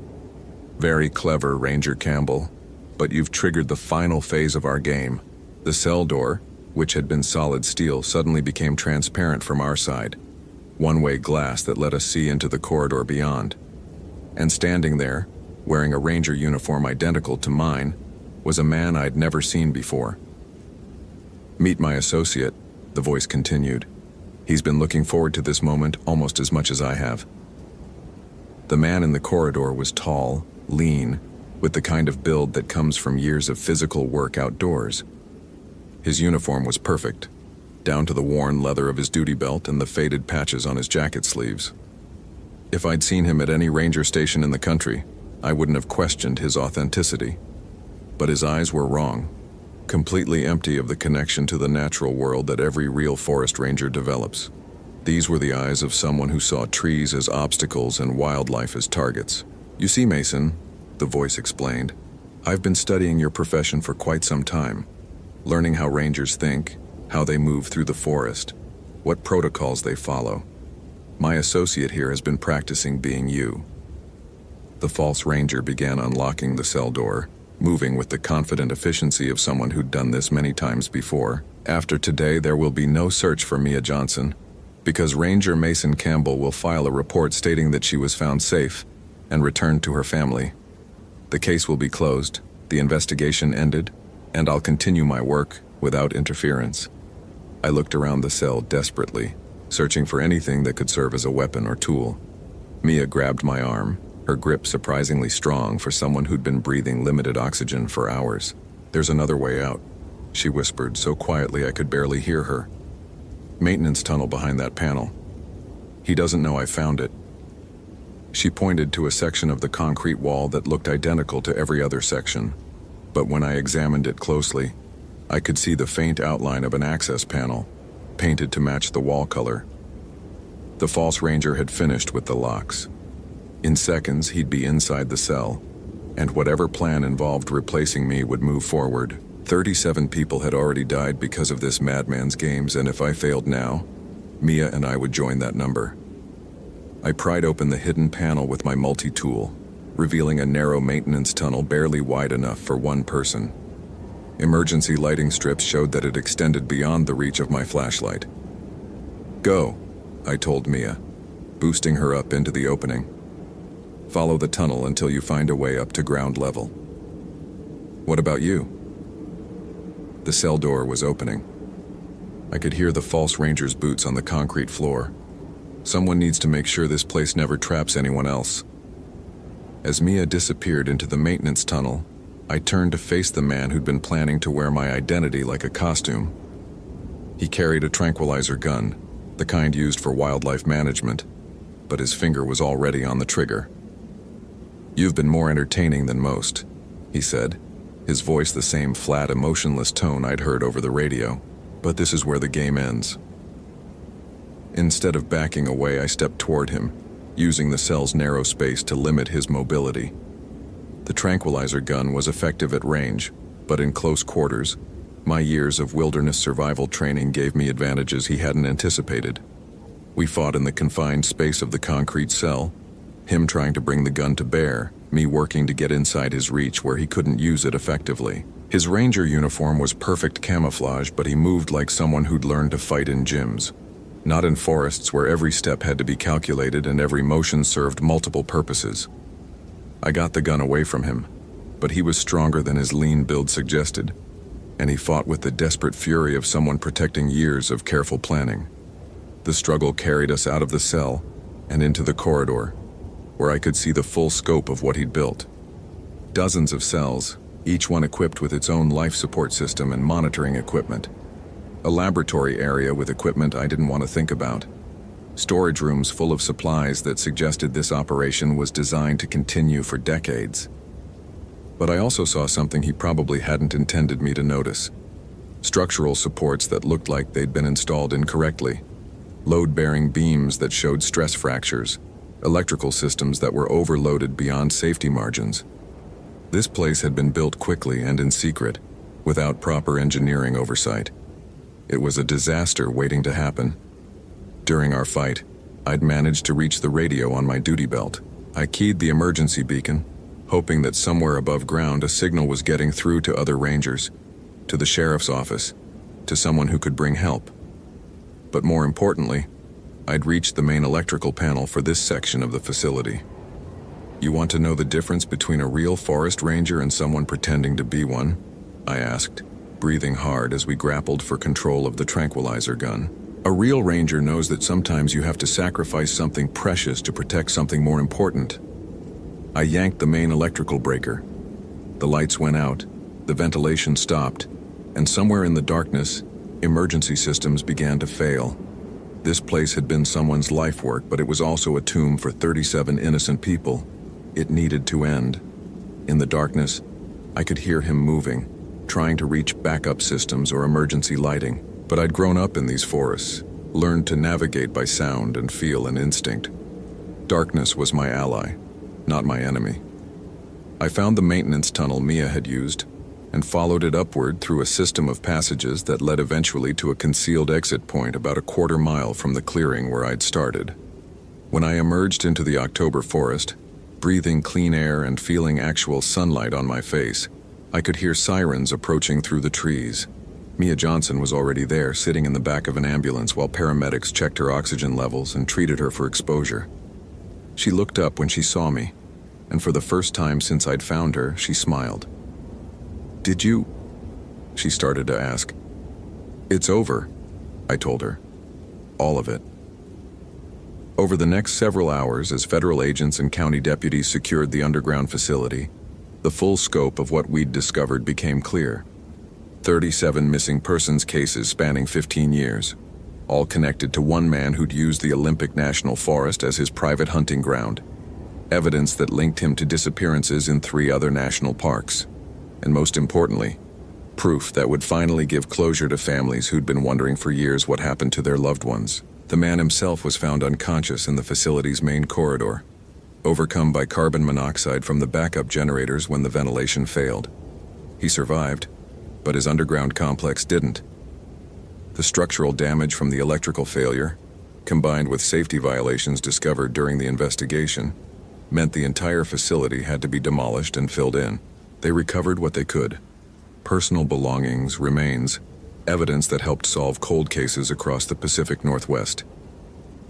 "Very clever, Ranger Campbell, but you've triggered the final phase of our game." The cell door, which had been solid steel, suddenly became transparent from our side, one-way glass that let us see into the corridor beyond. And standing there, wearing a ranger uniform identical to mine, was a man I'd never seen before. "Meet my associate," the voice continued. "He's been looking forward to this moment almost as much as I have." The man in the corridor was tall, lean, with the kind of build that comes from years of physical work outdoors. His uniform was perfect, down to the worn leather of his duty belt and the faded patches on his jacket sleeves. If I'd seen him at any ranger station in the country, I wouldn't have questioned his authenticity. But his eyes were wrong, completely empty of the connection to the natural world that every real forest ranger develops. These were the eyes of someone who saw trees as obstacles and wildlife as targets. "You see, Mason," the voice explained, I've been studying your profession for quite some time, learning how rangers think, how they move through the forest, what protocols they follow. My associate here has been practicing being you." The false ranger began unlocking the cell door, moving with the confident efficiency of someone who'd done this many times before. "After today, there will be no search for Mia Johnson, because Ranger Mason Campbell will file a report stating that she was found safe and returned to her family. The case will be closed, the investigation ended, and I'll continue my work without interference." I looked around the cell desperately, searching for anything that could serve as a weapon or tool. Mia grabbed my arm, her grip surprisingly strong for someone who'd been breathing limited oxygen for hours. "There's another way out," she whispered so quietly I could barely hear her. "Maintenance tunnel behind that panel. He doesn't know I found it." She pointed to a section of the concrete wall that looked identical to every other section, but when I examined it closely, I could see the faint outline of an access panel, painted to match the wall color. The false ranger had finished with the locks. In seconds, he'd be inside the cell, and whatever plan involved replacing me would move forward. 37 people had already died because of this madman's games, and if I failed now, Mia and I would join that number. I pried open the hidden panel with my multi-tool, revealing a narrow maintenance tunnel barely wide enough for one person. Emergency lighting strips showed that it extended beyond the reach of my flashlight. "Go," I told Mia, boosting her up into the opening. "Follow the tunnel until you find a way up to ground level." "What about you?" The cell door was opening. I could hear the false ranger's boots on the concrete floor. Someone needs to make sure this place never traps anyone else. As Mia disappeared into the maintenance tunnel, I turned to face the man who'd been planning to wear my identity like a costume. He carried a tranquilizer gun, the kind used for wildlife management, but his finger was already on the trigger. "You've been more entertaining than most," he said, his voice the same flat, emotionless tone I'd heard over the radio. "But this is where the game ends." Instead of backing away, I stepped toward him, using the cell's narrow space to limit his mobility. The tranquilizer gun was effective at range, but in close quarters, my years of wilderness survival training gave me advantages he hadn't anticipated. We fought in the confined space of the concrete cell, him trying to bring the gun to bear, me working to get inside his reach where he couldn't use it effectively. His ranger uniform was perfect camouflage, but he moved like someone who'd learned to fight in gyms. Not in forests where every step had to be calculated and every motion served multiple purposes. I got the gun away from him, but he was stronger than his lean build suggested, and he fought with the desperate fury of someone protecting years of careful planning. The struggle carried us out of the cell and into the corridor, where I could see the full scope of what he'd built. Dozens of cells, each one equipped with its own life support system and monitoring equipment. A laboratory area with equipment I didn't want to think about. Storage rooms full of supplies that suggested this operation was designed to continue for decades. But I also saw something he probably hadn't intended me to notice. Structural supports that looked like they'd been installed incorrectly. Load-bearing beams that showed stress fractures. Electrical systems that were overloaded beyond safety margins. This place had been built quickly and in secret, without proper engineering oversight. It was a disaster waiting to happen. During our fight, I'd managed to reach the radio on my duty belt. I keyed the emergency beacon, hoping that somewhere above ground a signal was getting through to other rangers, to the sheriff's office, to someone who could bring help. But more importantly, I'd reached the main electrical panel for this section of the facility. "You want to know the difference between a real forest ranger and someone pretending to be one?" I asked, breathing hard as we grappled for control of the tranquilizer gun. "A real ranger knows that sometimes you have to sacrifice something precious to protect something more important." I yanked the main electrical breaker. The lights went out, the ventilation stopped, and somewhere in the darkness, emergency systems began to fail. This place had been someone's life work, but it was also a tomb for 37 innocent people. It needed to end. In the darkness, I could hear him moving, trying to reach backup systems or emergency lighting. But I'd grown up in these forests, learned to navigate by sound and feel and instinct. Darkness was my ally, not my enemy. I found the maintenance tunnel Mia had used and followed it upward through a system of passages that led eventually to a concealed exit point about a quarter-mile from the clearing where I'd started. When I emerged into the October forest, breathing clean air and feeling actual sunlight on my face, I could hear sirens approaching through the trees. Mia Johnson was already there, sitting in the back of an ambulance while paramedics checked her oxygen levels and treated her for exposure. She looked up when she saw me, and for the first time since I'd found her, she smiled. "Did you?" she started to ask. "It's over," I told her. "All of it." Over the next several hours, as federal agents and county deputies secured the underground facility, the full scope of what we'd discovered became clear. 37 missing persons cases spanning 15 years, all connected to one man who'd used the Olympic National Forest as his private hunting ground. Evidence that linked him to disappearances in 3 other national parks. And most importantly, proof that would finally give closure to families who'd been wondering for years what happened to their loved ones. The man himself was found unconscious in the facility's main corridor, overcome by carbon monoxide from the backup generators when the ventilation failed. He survived, but his underground complex didn't. The structural damage from the electrical failure, combined with safety violations discovered during the investigation, meant the entire facility had to be demolished and filled in. They recovered what they could: personal belongings, remains, evidence that helped solve cold cases across the Pacific Northwest.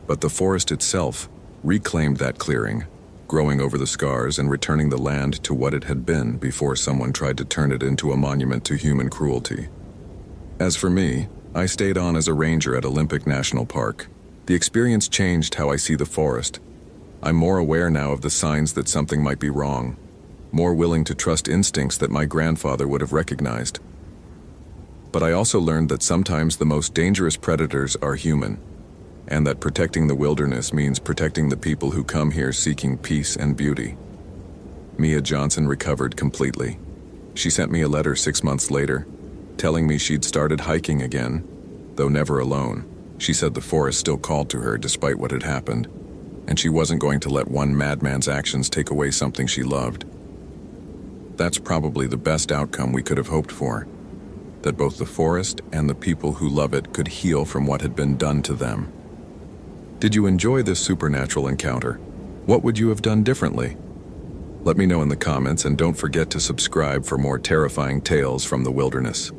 But the forest itself reclaimed that clearing, growing over the scars and returning the land to what it had been before someone tried to turn it into a monument to human cruelty. As for me, I stayed on as a ranger at Olympic National Park. The experience changed how I see the forest. I'm more aware now of the signs that something might be wrong, more willing to trust instincts that my grandfather would have recognized. But I also learned that sometimes the most dangerous predators are human, and that protecting the wilderness means protecting the people who come here seeking peace and beauty. Mia Johnson recovered completely. She sent me a letter 6 months later, telling me she'd started hiking again, though never alone. She said the forest still called to her despite what had happened, and she wasn't going to let one madman's actions take away something she loved. That's probably the best outcome we could have hoped for, that both the forest and the people who love it could heal from what had been done to them. Did you enjoy this supernatural encounter? What would you have done differently? Let me know in the comments, and don't forget to subscribe for more terrifying tales from the wilderness.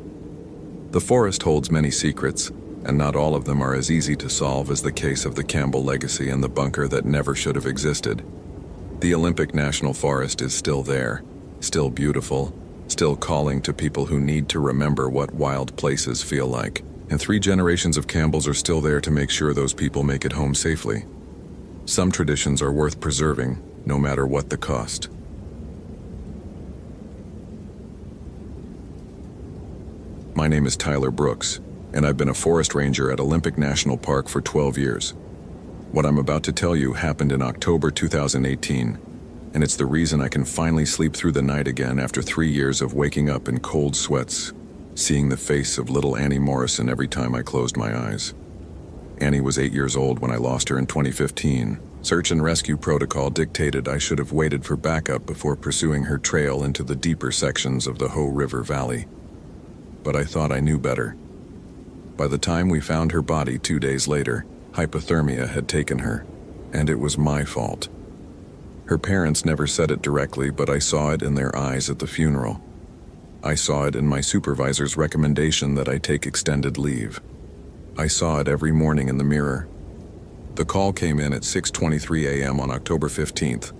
The forest holds many secrets, and not all of them are as easy to solve as the case of the Campbell legacy and the bunker that never should have existed. The Olympic National Forest is still there, still beautiful, still calling to people who need to remember what wild places feel like. And 3 generations of Campbells are still there to make sure those people make it home safely. Some traditions are worth preserving, no matter what the cost. My name is Tyler Brooks, and I've been a forest ranger at Olympic National Park for 12 years. What I'm about to tell you happened in October 2018, and it's the reason I can finally sleep through the night again after 3 years of waking up in cold sweats, seeing the face of little Annie Morrison every time I closed my eyes. Annie was 8 years old when I lost her in 2015. Search and rescue protocol dictated I should have waited for backup before pursuing her trail into the deeper sections of the Hoh River Valley. But I thought I knew better. By the time we found her body 2 days later, hypothermia had taken her, and it was my fault. Her parents never said it directly, but I saw it in their eyes at the funeral. I saw it in my supervisor's recommendation that I take extended leave. I saw it every morning in the mirror. The call came in at 6:23 a.m. on October 15th,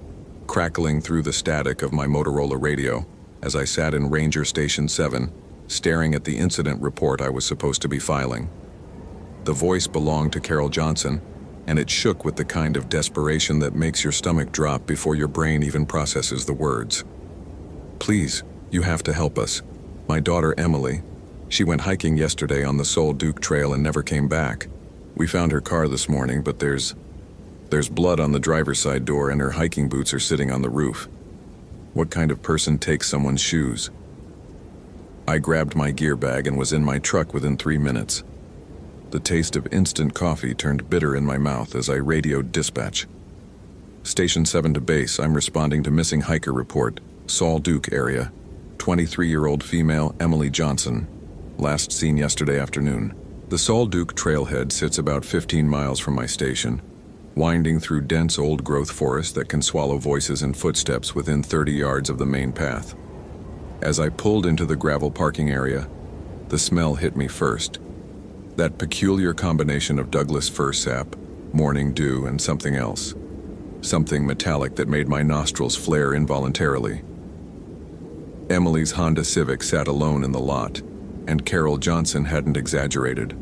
crackling through the static of my Motorola radio as I sat in Ranger Station 7, staring at the incident report I was supposed to be filing. The voice belonged to Carol Johnson, and it shook with the kind of desperation that makes your stomach drop before your brain even processes the words. "Please, you have to help us. My daughter Emily, she went hiking yesterday on the Sol Duke Trail and never came back. We found her car this morning, but there's blood on the driver's side door and her hiking boots are sitting on the roof. What kind of person takes someone's shoes?" I grabbed my gear bag and was in my truck within 3 minutes. The taste of instant coffee turned bitter in my mouth as I radioed dispatch. "Station 7 to base, I'm responding to missing hiker report. Saul Duke area. 23-year-old female Emily Johnson. Last seen yesterday afternoon. The Saul Duke trailhead sits about 15 miles from my station, winding through dense old-growth forest that can swallow voices and footsteps within 30 yards of the main path. As I pulled into the gravel parking area, the smell hit me first. That peculiar combination of Douglas fir sap, morning dew, and something else. Something metallic that made my nostrils flare involuntarily. Emily's Honda Civic sat alone in the lot, and Carol Johnson hadn't exaggerated.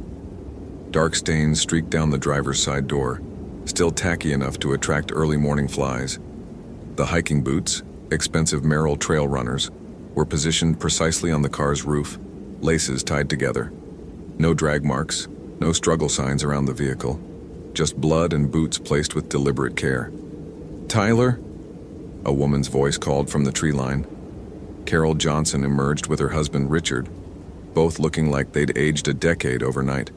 Dark stains streaked down the driver's side door, still tacky enough to attract early morning flies. The hiking boots, expensive Merrell trail runners, were positioned precisely on the car's roof, laces tied together. No drag marks, no struggle signs around the vehicle, just blood and boots placed with deliberate care. "Tyler?" A woman's voice called from the tree line. Carol Johnson emerged with her husband Richard, both looking like they'd aged a decade overnight.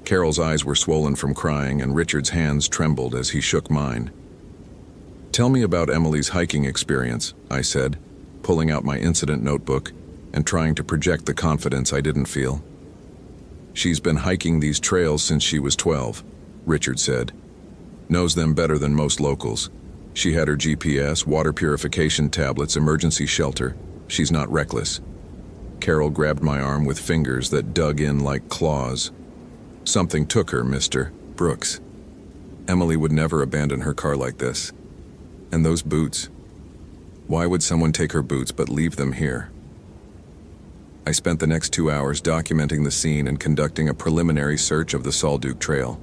Carol's eyes were swollen from crying, and Richard's hands trembled as he shook mine. "Tell me about Emily's hiking experience," I said, pulling out my incident notebook and trying to project the confidence I didn't feel. "She's been hiking these trails since she was 12, Richard said. "Knows them better than most locals. She had her GPS, water purification tablets, emergency shelter. She's not reckless." Carol grabbed my arm with fingers that dug in like claws. "Something took her, Mr. Brooks. Emily would never abandon her car like this. And those boots. Why would someone take her boots but leave them here?" I spent the next 2 hours documenting the scene and conducting a preliminary search of the Saul Duke Trail.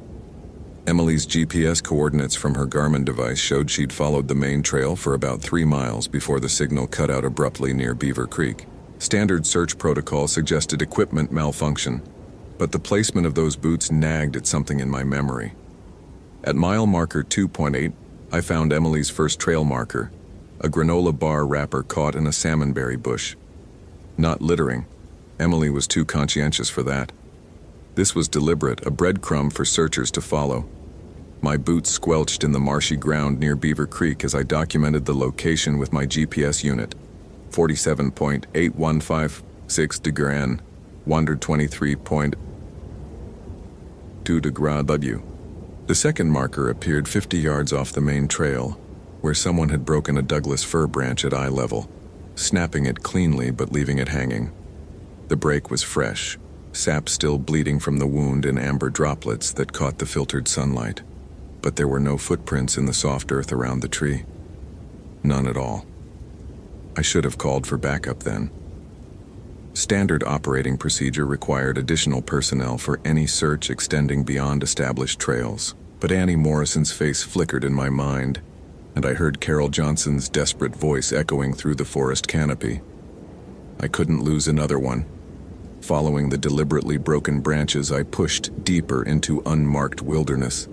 Emily's GPS coordinates from her Garmin device showed she'd followed the main trail for about 3 miles before the signal cut out abruptly near Beaver Creek. Standard search protocol suggested equipment malfunction, but the placement of those boots nagged at something in my memory. At mile marker 2.8, I found Emily's first trail marker, a granola bar wrapper caught in a salmonberry bush. Not littering. Emily was too conscientious for that. This was deliberate, a breadcrumb for searchers to follow. My boots squelched in the marshy ground near Beaver Creek as I documented the location with my GPS unit. 47.8156 degran, 123.2 degrad W. The second marker appeared 50 yards off the main trail, where someone had broken a Douglas fir branch at eye level, snapping it cleanly but leaving it hanging. The break was fresh, sap still bleeding from the wound in amber droplets that caught the filtered sunlight. But there were no footprints in the soft earth around the tree. None at all. I should have called for backup then. Standard operating procedure required additional personnel for any search extending beyond established trails. But Annie Morrison's face flickered in my mind, and I heard Carol Johnson's desperate voice echoing through the forest canopy. I couldn't lose another one. Following the deliberately broken branches, I pushed deeper into unmarked wilderness.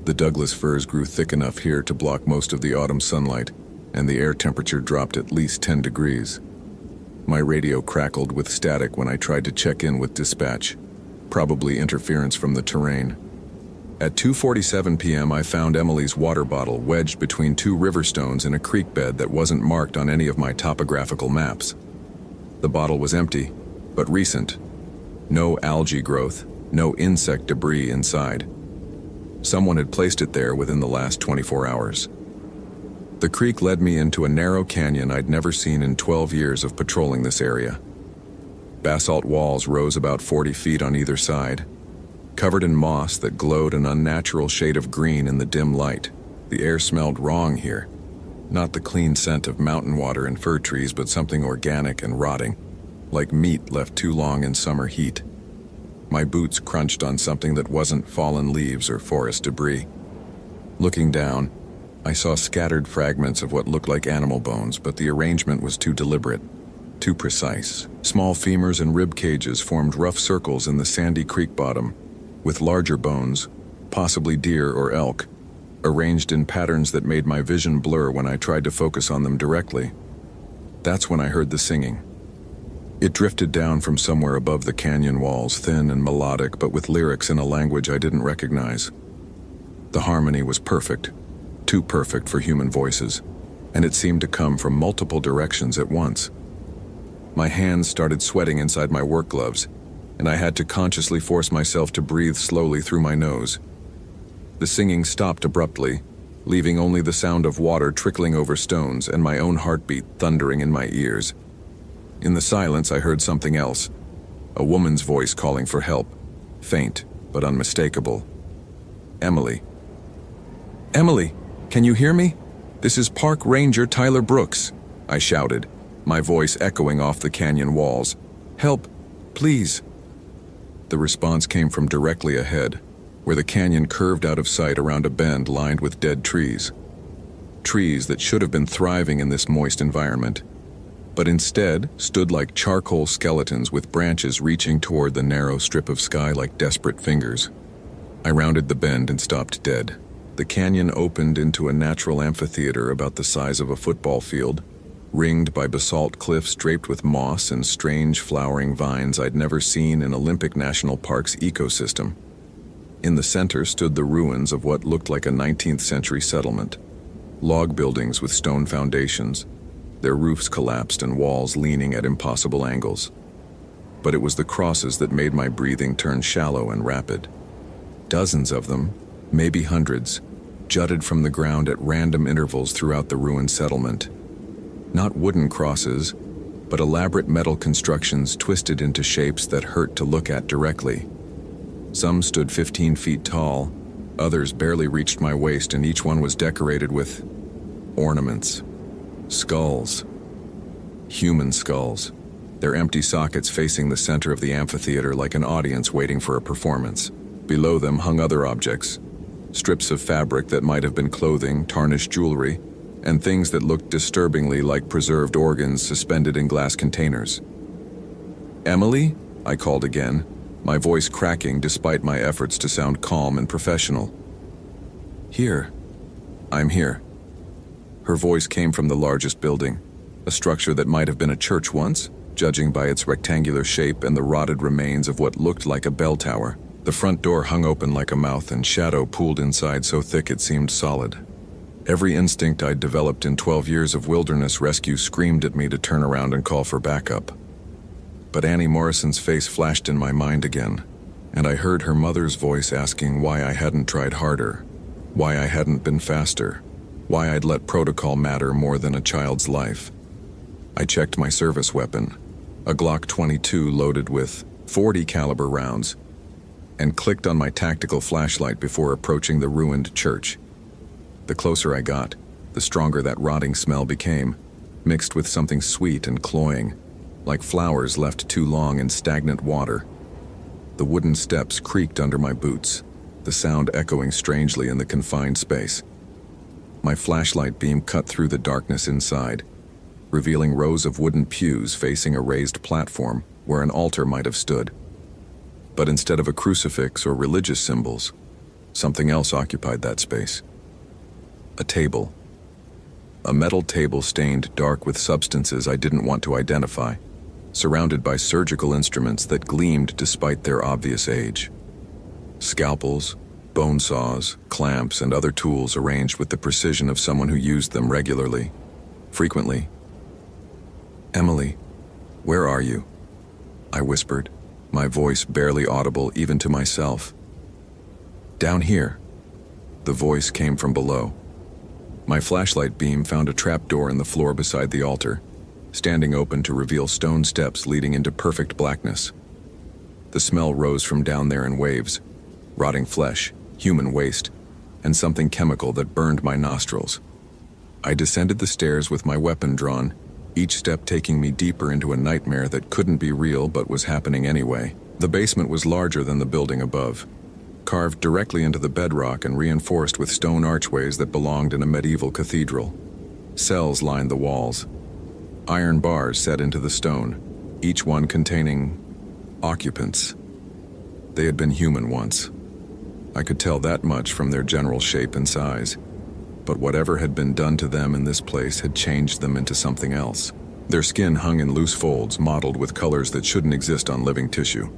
The Douglas firs grew thick enough here to block most of the autumn sunlight, and the air temperature dropped at least 10 degrees. My radio crackled with static when I tried to check in with dispatch, probably interference from the terrain. At 2:47 p.m. I found Emily's water bottle wedged between 2 river stones in a creek bed that wasn't marked on any of my topographical maps. The bottle was empty, but recent. No algae growth, no insect debris inside. Someone had placed it there within the last 24 hours. The creek led me into a narrow canyon I'd never seen in 12 years of patrolling this area. Basalt walls rose about 40 feet on either side, covered in moss that glowed an unnatural shade of green in the dim light. The air smelled wrong here. Not the clean scent of mountain water and fir trees, but something organic and rotting, like meat left too long in summer heat. My boots crunched on something that wasn't fallen leaves or forest debris. Looking down, I saw scattered fragments of what looked like animal bones, but the arrangement was too deliberate, too precise. Small femurs and rib cages formed rough circles in the sandy creek bottom, with larger bones, possibly deer or elk, arranged in patterns that made my vision blur when I tried to focus on them directly. That's when I heard the singing. It drifted down from somewhere above the canyon walls, thin and melodic, but with lyrics in a language I didn't recognize. The harmony was perfect, too perfect for human voices. and it seemed to come from multiple directions at once. My hands started sweating inside my work gloves, and I had to consciously force myself to breathe slowly through my nose. The singing stopped abruptly, leaving only the sound of water trickling over stones and my own heartbeat thundering in my ears. In the silence, I heard something else, a woman's voice calling for help, faint but unmistakable. Emily. Emily, can you hear me? This is Park Ranger Tyler Brooks, I shouted, my voice echoing off the canyon walls. Help, please. The response came from directly ahead, where the canyon curved out of sight around a bend lined with dead trees. Trees that should have been thriving in this moist environment, but instead stood like charcoal skeletons with branches reaching toward the narrow strip of sky like desperate fingers. I rounded the bend and stopped dead. The canyon opened into a natural amphitheater about the size of a football field, ringed by basalt cliffs draped with moss and strange flowering vines I'd never seen in Olympic National Park's ecosystem. In the center stood the ruins of what looked like a 19th century settlement. Log buildings with stone foundations, their roofs collapsed and walls leaning at impossible angles. But it was the crosses that made my breathing turn shallow and rapid. Dozens of them, maybe hundreds, jutted from the ground at random intervals throughout the ruined settlement. Not wooden crosses, but elaborate metal constructions twisted into shapes that hurt to look at directly. Some stood 15 feet tall, others barely reached my waist, and each one was decorated with ornaments. Skulls. Human skulls, their empty sockets facing the center of the amphitheater like an audience waiting for a performance. Below them hung other objects, strips of fabric that might have been clothing, tarnished jewelry, and things that looked disturbingly like preserved organs suspended in glass containers. Emily? I called again, my voice cracking despite my efforts to sound calm and professional. Here. I'm here. Her voice came from the largest building, a structure that might have been a church once, judging by its rectangular shape and the rotted remains of what looked like a bell tower. The front door hung open like a mouth, and shadow pooled inside so thick it seemed solid. Every instinct I'd developed in 12 years of wilderness rescue screamed at me to turn around and call for backup. But Annie Morrison's face flashed in my mind again, and I heard her mother's voice asking why I hadn't tried harder, why I hadn't been faster, why I'd let protocol matter more than a child's life. I checked my service weapon, a Glock 22 loaded with .40 caliber rounds, and clicked on my tactical flashlight before approaching the ruined church. The closer I got, the stronger that rotting smell became, mixed with something sweet and cloying, like flowers left too long in stagnant water. The wooden steps creaked under my boots, the sound echoing strangely in the confined space. My flashlight beam cut through the darkness inside, revealing rows of wooden pews facing a raised platform where an altar might have stood. But instead of a crucifix or religious symbols, something else occupied that space. A table. A metal table stained dark with substances I didn't want to identify, surrounded by surgical instruments that gleamed despite their obvious age. Scalpels, bone saws, clamps, and other tools arranged with the precision of someone who used them regularly, frequently. Emily, where are you? I whispered, my voice barely audible even to myself. Down here. The voice came from below. My flashlight beam found a trapdoor in the floor beside the altar, standing open to reveal stone steps leading into perfect blackness. The smell rose from down there in waves, rotting flesh, human waste, and something chemical that burned my nostrils. I descended the stairs with my weapon drawn, each step taking me deeper into a nightmare that couldn't be real but was happening anyway. The basement was larger than the building above, carved directly into the bedrock and reinforced with stone archways that belonged in a medieval cathedral. Cells lined the walls, iron bars set into the stone, each one containing occupants. They had been human once. I could tell that much from their general shape and size. But whatever had been done to them in this place had changed them into something else. Their skin hung in loose folds, mottled with colors that shouldn't exist on living tissue.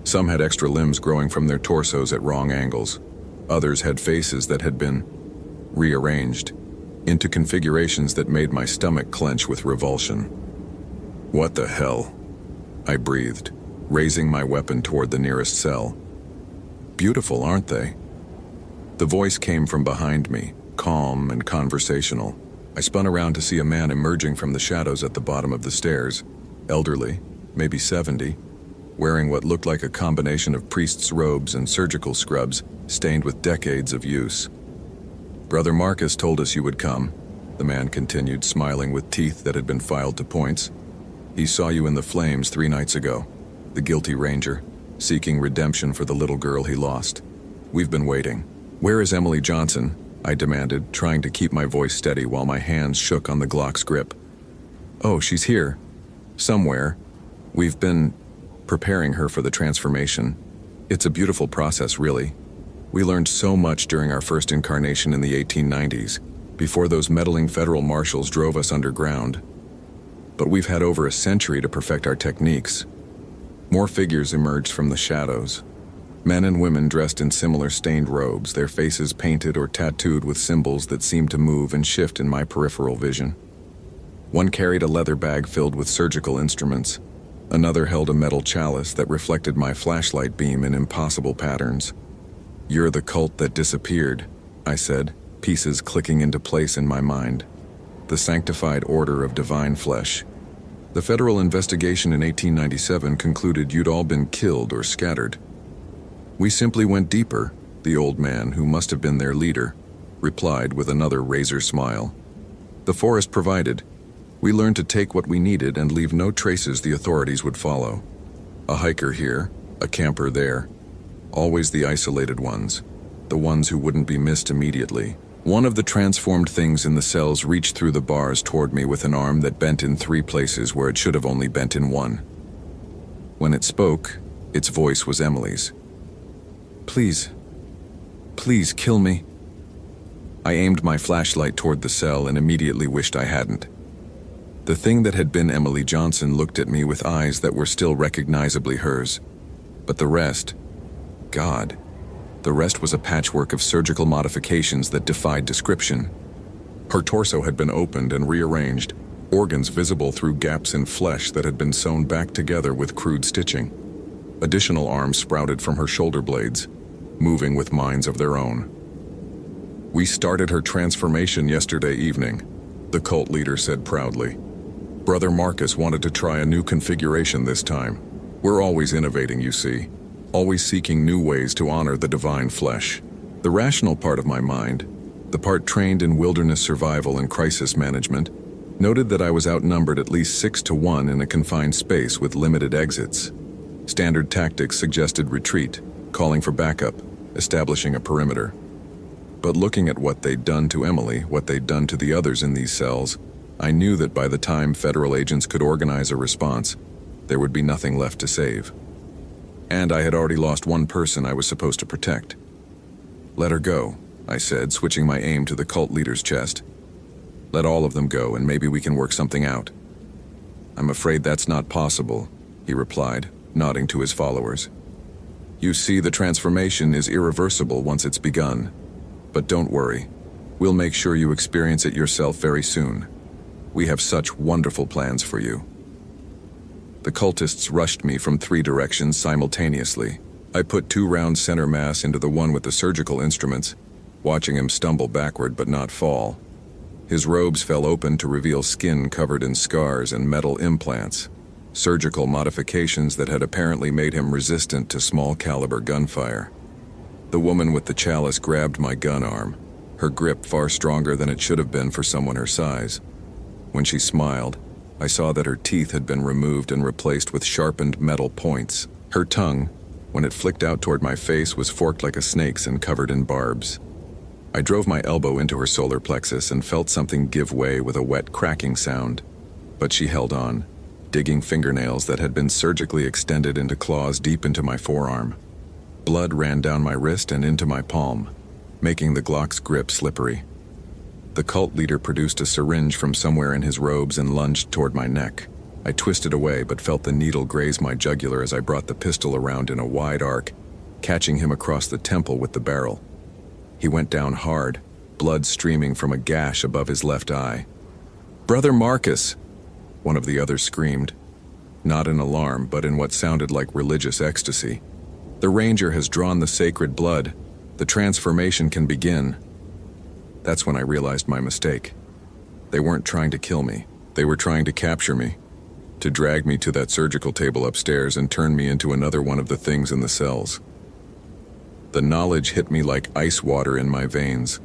Some had extra limbs growing from their torsos at wrong angles. Others had faces that had been rearranged. into configurations that made my stomach clench with revulsion. "What the hell?" I breathed, raising my weapon toward the nearest cell. "Beautiful, aren't they?" The voice came from behind me, calm and conversational. I spun around to see a man emerging from the shadows at the bottom of the stairs, elderly, maybe 70, wearing what looked like a combination of priest's robes and surgical scrubs stained with decades of use. "Brother Marcus told us you would come," the man continued, smiling with teeth that had been filed to points. "He saw you in the flames 3 nights ago, the guilty ranger, seeking redemption for the little girl he lost. We've been waiting." "Where is Emily Johnson?" I demanded, trying to keep my voice steady while my hands shook on the Glock's grip. "Oh, she's here. Somewhere. We've been preparing her for the transformation. It's a beautiful process, really. We learned so much during our first incarnation in the 1890s, before those meddling federal marshals drove us underground. But we've had over a century to perfect our techniques." More figures emerged from the shadows. Men and women dressed in similar stained robes, their faces painted or tattooed with symbols that seemed to move and shift in my peripheral vision. One carried a leather bag filled with surgical instruments. Another held a metal chalice that reflected my flashlight beam in impossible patterns. "You're the cult that disappeared," I said, pieces clicking into place in my mind. "The Sanctified Order of Divine Flesh. The federal investigation in 1897 concluded you'd all been killed or scattered." "We simply went deeper," the old man, who must have been their leader, replied with another razor smile. "The forest provided. We learned to take what we needed and leave no traces the authorities would follow. A hiker here, a camper there. Always the isolated ones, the ones who wouldn't be missed immediately." One of the transformed things in the cells reached through the bars toward me with an arm that bent in 3 places where it should have only bent in 1. When it spoke, its voice was Emily's. "Please, please kill me." I aimed my flashlight toward the cell and immediately wished I hadn't. The thing that had been Emily Johnson looked at me with eyes that were still recognizably hers. But the rest, God, the rest was a patchwork of surgical modifications that defied description. Her torso had been opened and rearranged, organs visible through gaps in flesh that had been sewn back together with crude stitching. Additional arms sprouted from her shoulder blades, moving with minds of their own. "We started her transformation yesterday evening," the cult leader said proudly. "Brother Marcus wanted to try a new configuration this time. We're always innovating, you see. Always seeking new ways to honor the divine flesh." The rational part of my mind, the part trained in wilderness survival and crisis management, noted that I was outnumbered at least 6 to 1 in a confined space with limited exits. Standard tactics suggested retreat, calling for backup, establishing a perimeter. But looking at what they'd done to Emily, what they'd done to the others in these cells, I knew that by the time federal agents could organize a response, there would be nothing left to save. And I had already lost 1 person I was supposed to protect. "Let her go," I said, switching my aim to the cult leader's chest. "Let all of them go, and maybe we can work something out." "I'm afraid that's not possible," he replied, nodding to his followers. "You see, the transformation is irreversible once it's begun. But don't worry, we'll make sure you experience it yourself very soon. We have such wonderful plans for you." The cultists rushed me from 3 directions simultaneously. I put 2 round center mass into the one with the surgical instruments, watching him stumble backward but not fall. His robes fell open to reveal skin covered in scars and metal implants, surgical modifications that had apparently made him resistant to small-caliber gunfire. The woman with the chalice grabbed my gun arm, her grip far stronger than it should have been for someone her size. When she smiled, I saw that her teeth had been removed and replaced with sharpened metal points. Her tongue, when it flicked out toward my face, was forked like a snake's and covered in barbs. I drove my elbow into her solar plexus and felt something give way with a wet cracking sound. But she held on, digging fingernails that had been surgically extended into claws deep into my forearm. Blood ran down my wrist and into my palm, making the Glock's grip slippery. The cult leader produced a syringe from somewhere in his robes and lunged toward my neck. I twisted away but felt the needle graze my jugular as I brought the pistol around in a wide arc, catching him across the temple with the barrel. He went down hard, blood streaming from a gash above his left eye. "Brother Marcus!" one of the others screamed, not in alarm but in what sounded like religious ecstasy. "The ranger has drawn the sacred blood. The transformation can begin." That's when I realized my mistake. They weren't trying to kill me. They were trying to capture me, to drag me to that surgical table upstairs and turn me into another one of the things in the cells. The knowledge hit me like ice water in my veins.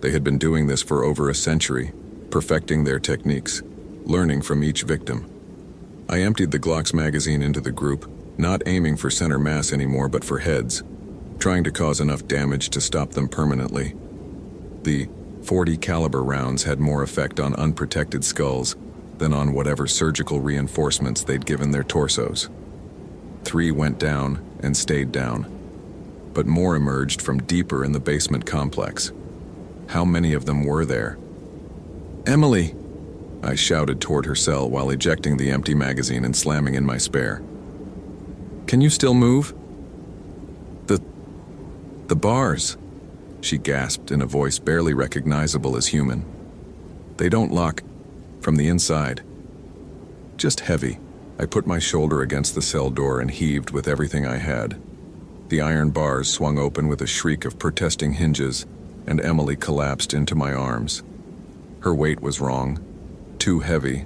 They had been doing this for over a century, perfecting their techniques, learning from each victim. I emptied the Glock's magazine into the group, not aiming for center mass anymore but for heads, trying to cause enough damage to stop them permanently. The .40 caliber rounds had more effect on unprotected skulls than on whatever surgical reinforcements they'd given their torsos. 3 went down and stayed down, but more emerged from deeper in the basement complex. How many of them were there? "Emily!" I shouted toward her cell while ejecting the empty magazine and slamming in my spare. "Can you still move?" The bars," she gasped in a voice barely recognizable as human. "They don't lock from the inside. Just heavy." I put my shoulder against the cell door and heaved with everything I had. The iron bars swung open with a shriek of protesting hinges, and Emily collapsed into my arms. Her weight was wrong, too heavy,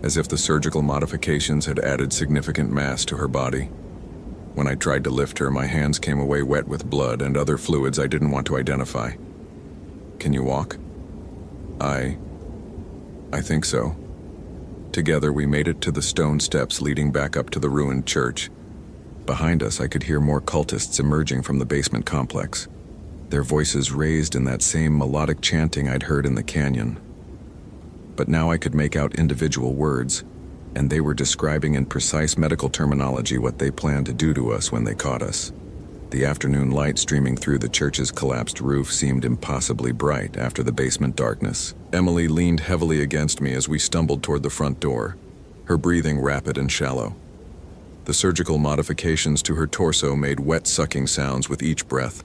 as if the surgical modifications had added significant mass to her body. When I tried to lift her, my hands came away wet with blood and other fluids I didn't want to identify. "Can you walk?" I think so." Together we made it to the stone steps leading back up to the ruined church. Behind us I could hear more cultists emerging from the basement complex, their voices raised in that same melodic chanting I'd heard in the canyon. But now I could make out individual words, and they were describing in precise medical terminology what they planned to do to us when they caught us. The afternoon light streaming through the church's collapsed roof seemed impossibly bright after the basement darkness. Emily leaned heavily against me as we stumbled toward the front door, her breathing rapid and shallow. The surgical modifications to her torso made wet sucking sounds with each breath,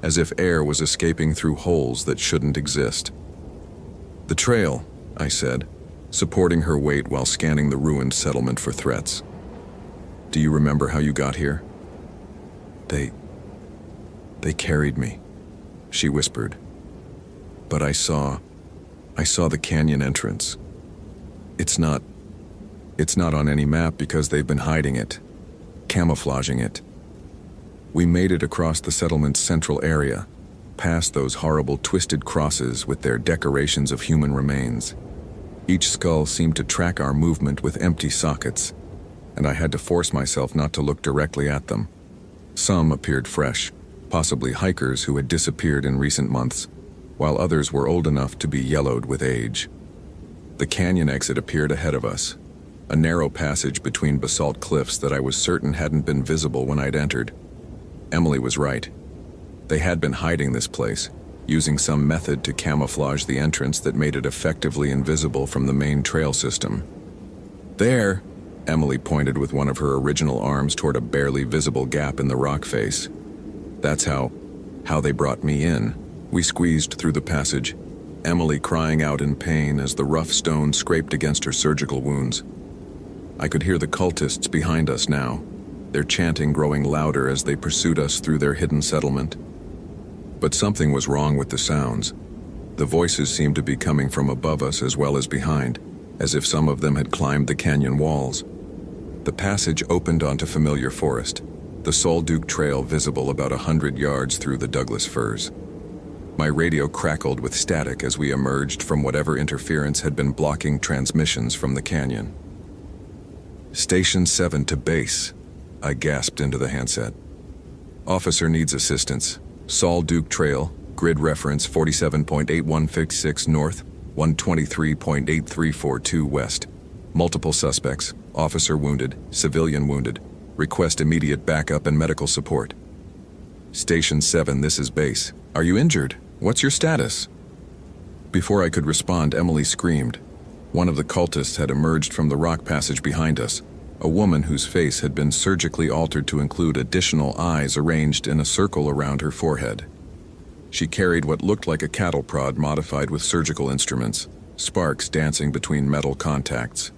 as if air was escaping through holes that shouldn't exist. "The trail," I said, supporting her weight while scanning the ruined settlement for threats. "Do you remember how you got here?" They carried me," she whispered. "But I saw the canyon entrance. It's not on any map because they've been hiding it, camouflaging it. We made it across the settlement's central area, past those horrible twisted crosses with their decorations of human remains. Each skull seemed to track our movement with empty sockets, and I had to force myself not to look directly at them. Some appeared fresh, possibly hikers who had disappeared in recent months, while others were old enough to be yellowed with age. The canyon exit appeared ahead of us, a narrow passage between basalt cliffs that I was certain hadn't been visible when I'd entered. Emily was right. They had been hiding this place, using some method to camouflage the entrance that made it effectively invisible from the main trail system. "There," Emily pointed with one of her original arms toward a barely visible gap in the rock face. "That's how they brought me in." We squeezed through the passage, Emily crying out in pain as the rough stone scraped against her surgical wounds. I could hear the cultists behind us now, their chanting growing louder as they pursued us through their hidden settlement. But something was wrong with the sounds. The voices seemed to be coming from above us as well as behind, as if some of them had climbed the canyon walls. The passage opened onto familiar forest, the Sol Duke Trail visible about 100 yards through the Douglas firs. My radio crackled with static as we emerged from whatever interference had been blocking transmissions from the canyon. "Station 7 to base," I gasped into the handset. "Officer needs assistance. Sol Duke Trail, grid reference 47.8156 north, 123.8342 west. Multiple suspects, officer wounded, civilian wounded. Request immediate backup and medical support." "Station 7, this is base. Are you injured? What's your status?" Before I could respond, Emily screamed. One of the cultists had emerged from the rock passage behind us, a woman whose face had been surgically altered to include additional eyes arranged in a circle around her forehead. She carried what looked like a cattle prod modified with surgical instruments, sparks dancing between metal contacts.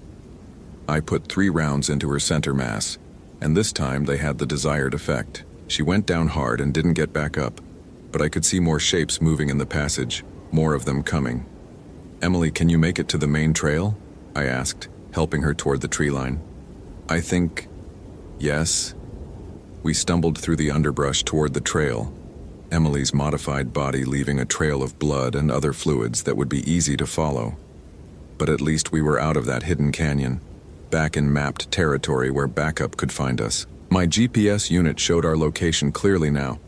I put 3 rounds into her center mass, and this time they had the desired effect. She went down hard and didn't get back up, but I could see more shapes moving in the passage, more of them coming. "Emily, can you make it to the main trail?" I asked, helping her toward the tree line. "I think, yes." We stumbled through the underbrush toward the trail, Emily's modified body leaving a trail of blood and other fluids that would be easy to follow. But at least we were out of that hidden canyon, back in mapped territory where backup could find us. My GPS unit showed our location clearly now,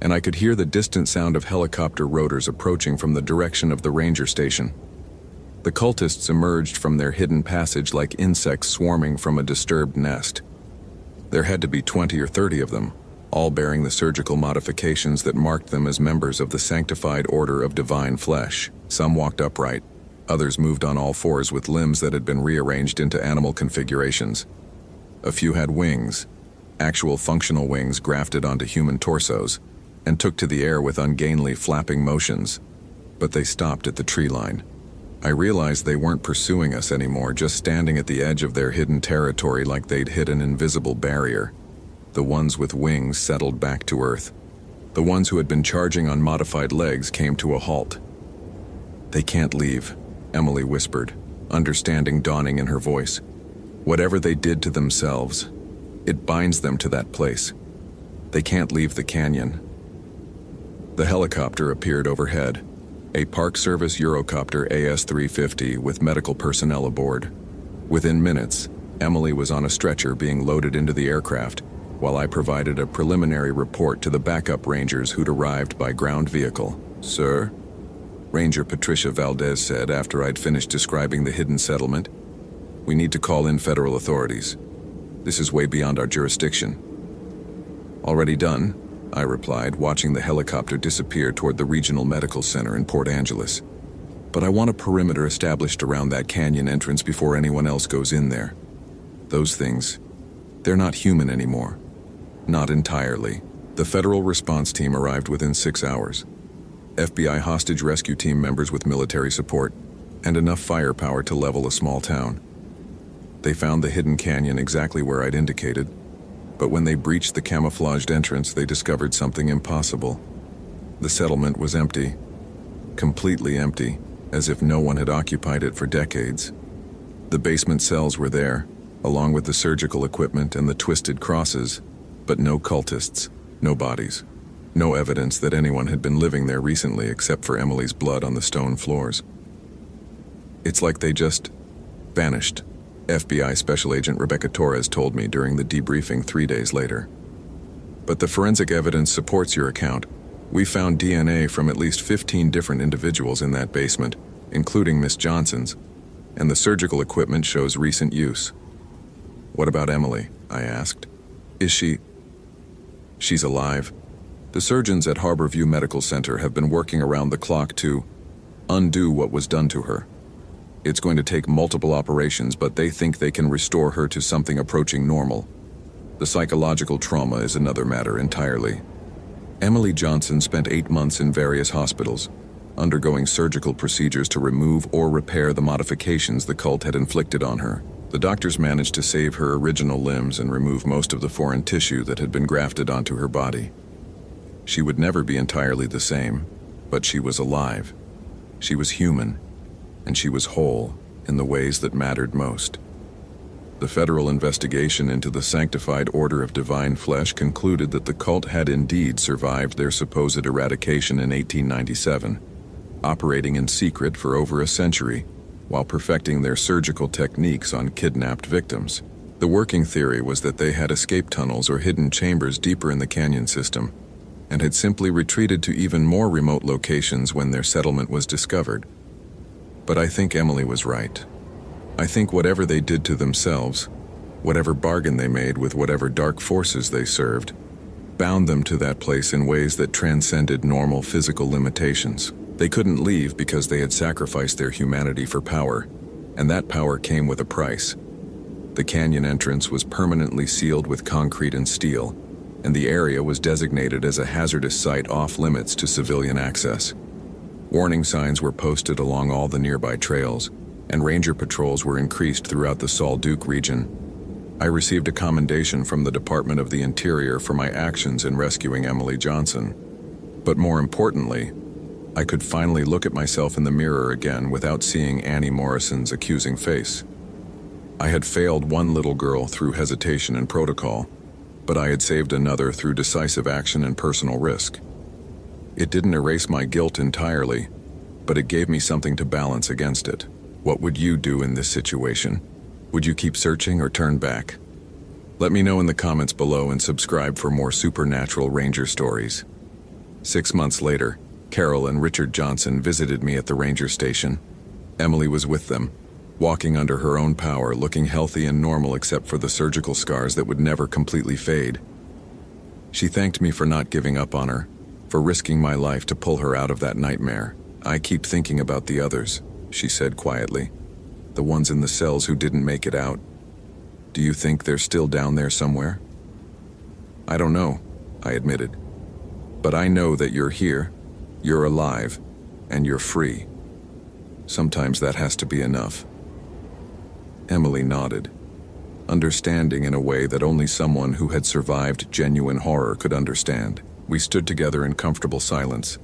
and I could hear the distant sound of helicopter rotors approaching from the direction of the ranger station. The cultists emerged from their hidden passage like insects swarming from a disturbed nest. There had to be 20 or 30 of them, all bearing the surgical modifications that marked them as members of the sanctified order of divine flesh. Some walked upright, others moved on all fours with limbs that had been rearranged into animal configurations. A few had wings, actual functional wings grafted onto human torsos, and took to the air with ungainly flapping motions, but they stopped at the tree line. I realized they weren't pursuing us anymore, just standing at the edge of their hidden territory like they'd hit an invisible barrier. The ones with wings settled back to earth. The ones who had been charging on modified legs came to a halt. "They can't leave," Emily whispered, understanding dawning in her voice. "Whatever they did to themselves, it binds them to that place. They can't leave the canyon." The helicopter appeared overhead, a Park Service Eurocopter AS-350 with medical personnel aboard. Within minutes, Emily was on a stretcher being loaded into the aircraft, while I provided a preliminary report to the backup rangers who'd arrived by ground vehicle. "Sir?" Ranger Patricia Valdez said after I'd finished describing the hidden settlement. "We need to call in federal authorities. This is way beyond our jurisdiction." "Already done," I replied, watching the helicopter disappear toward the regional medical center in Port Angeles. "But I want a perimeter established around that canyon entrance before anyone else goes in there. Those things, they're not human anymore. Not entirely." The federal response team arrived within 6 hours. FBI hostage rescue team members with military support, and enough firepower to level a small town. They found the hidden canyon exactly where I'd indicated, but when they breached the camouflaged entrance, they discovered something impossible. The settlement was empty, completely empty, as if no one had occupied it for decades. The basement cells were there, along with the surgical equipment and the twisted crosses, but no cultists, no bodies, no evidence that anyone had been living there recently except for Emily's blood on the stone floors. "It's like they just vanished," FBI Special Agent Rebecca Torres told me during the debriefing 3 days later. "But the forensic evidence supports your account. We found DNA from at least 15 different individuals in that basement, including Miss Johnson's, and the surgical equipment shows recent use." "What about Emily?" I asked. "Is she..." "She's alive. The surgeons at Harborview Medical Center have been working around the clock to undo what was done to her. It's going to take multiple operations, but they think they can restore her to something approaching normal. The psychological trauma is another matter entirely." Emily Johnson spent 8 months in various hospitals, undergoing surgical procedures to remove or repair the modifications the cult had inflicted on her. The doctors managed to save her original limbs and remove most of the foreign tissue that had been grafted onto her body. She would never be entirely the same, but she was alive. She was human, and she was whole in the ways that mattered most. The federal investigation into the sanctified order of divine flesh concluded that the cult had indeed survived their supposed eradication in 1897, operating in secret for over a century, while perfecting their surgical techniques on kidnapped victims. The working theory was that they had escape tunnels or hidden chambers deeper in the canyon system, and had simply retreated to even more remote locations when their settlement was discovered. But I think Emily was right. I think whatever they did to themselves, whatever bargain they made with whatever dark forces they served, bound them to that place in ways that transcended normal physical limitations. They couldn't leave because they had sacrificed their humanity for power, and that power came with a price. The canyon entrance was permanently sealed with concrete and steel, and the area was designated as a hazardous site off-limits to civilian access. Warning signs were posted along all the nearby trails, and ranger patrols were increased throughout the Salt Duke region. I received a commendation from the Department of the Interior for my actions in rescuing Emily Johnson. But more importantly, I could finally look at myself in the mirror again without seeing Annie Morrison's accusing face. I had failed one little girl through hesitation and protocol, but I had saved another through decisive action and personal risk. It didn't erase my guilt entirely, but it gave me something to balance against it. What would you do in this situation? Would you keep searching or turn back? Let me know in the comments below and subscribe for more supernatural ranger stories. 6 months later, Carol and Richard Johnson visited me at the ranger station. Emily was with them, walking under her own power, looking healthy and normal except for the surgical scars that would never completely fade. She thanked me for not giving up on her, for risking my life to pull her out of that nightmare. "I keep thinking about the others," she said quietly. "The ones in the cells who didn't make it out. Do you think they're still down there somewhere?" "I don't know," I admitted. "But I know that you're here, you're alive, and you're free. Sometimes that has to be enough." Emily nodded, understanding in a way that only someone who had survived genuine horror could understand. We stood together in comfortable silence,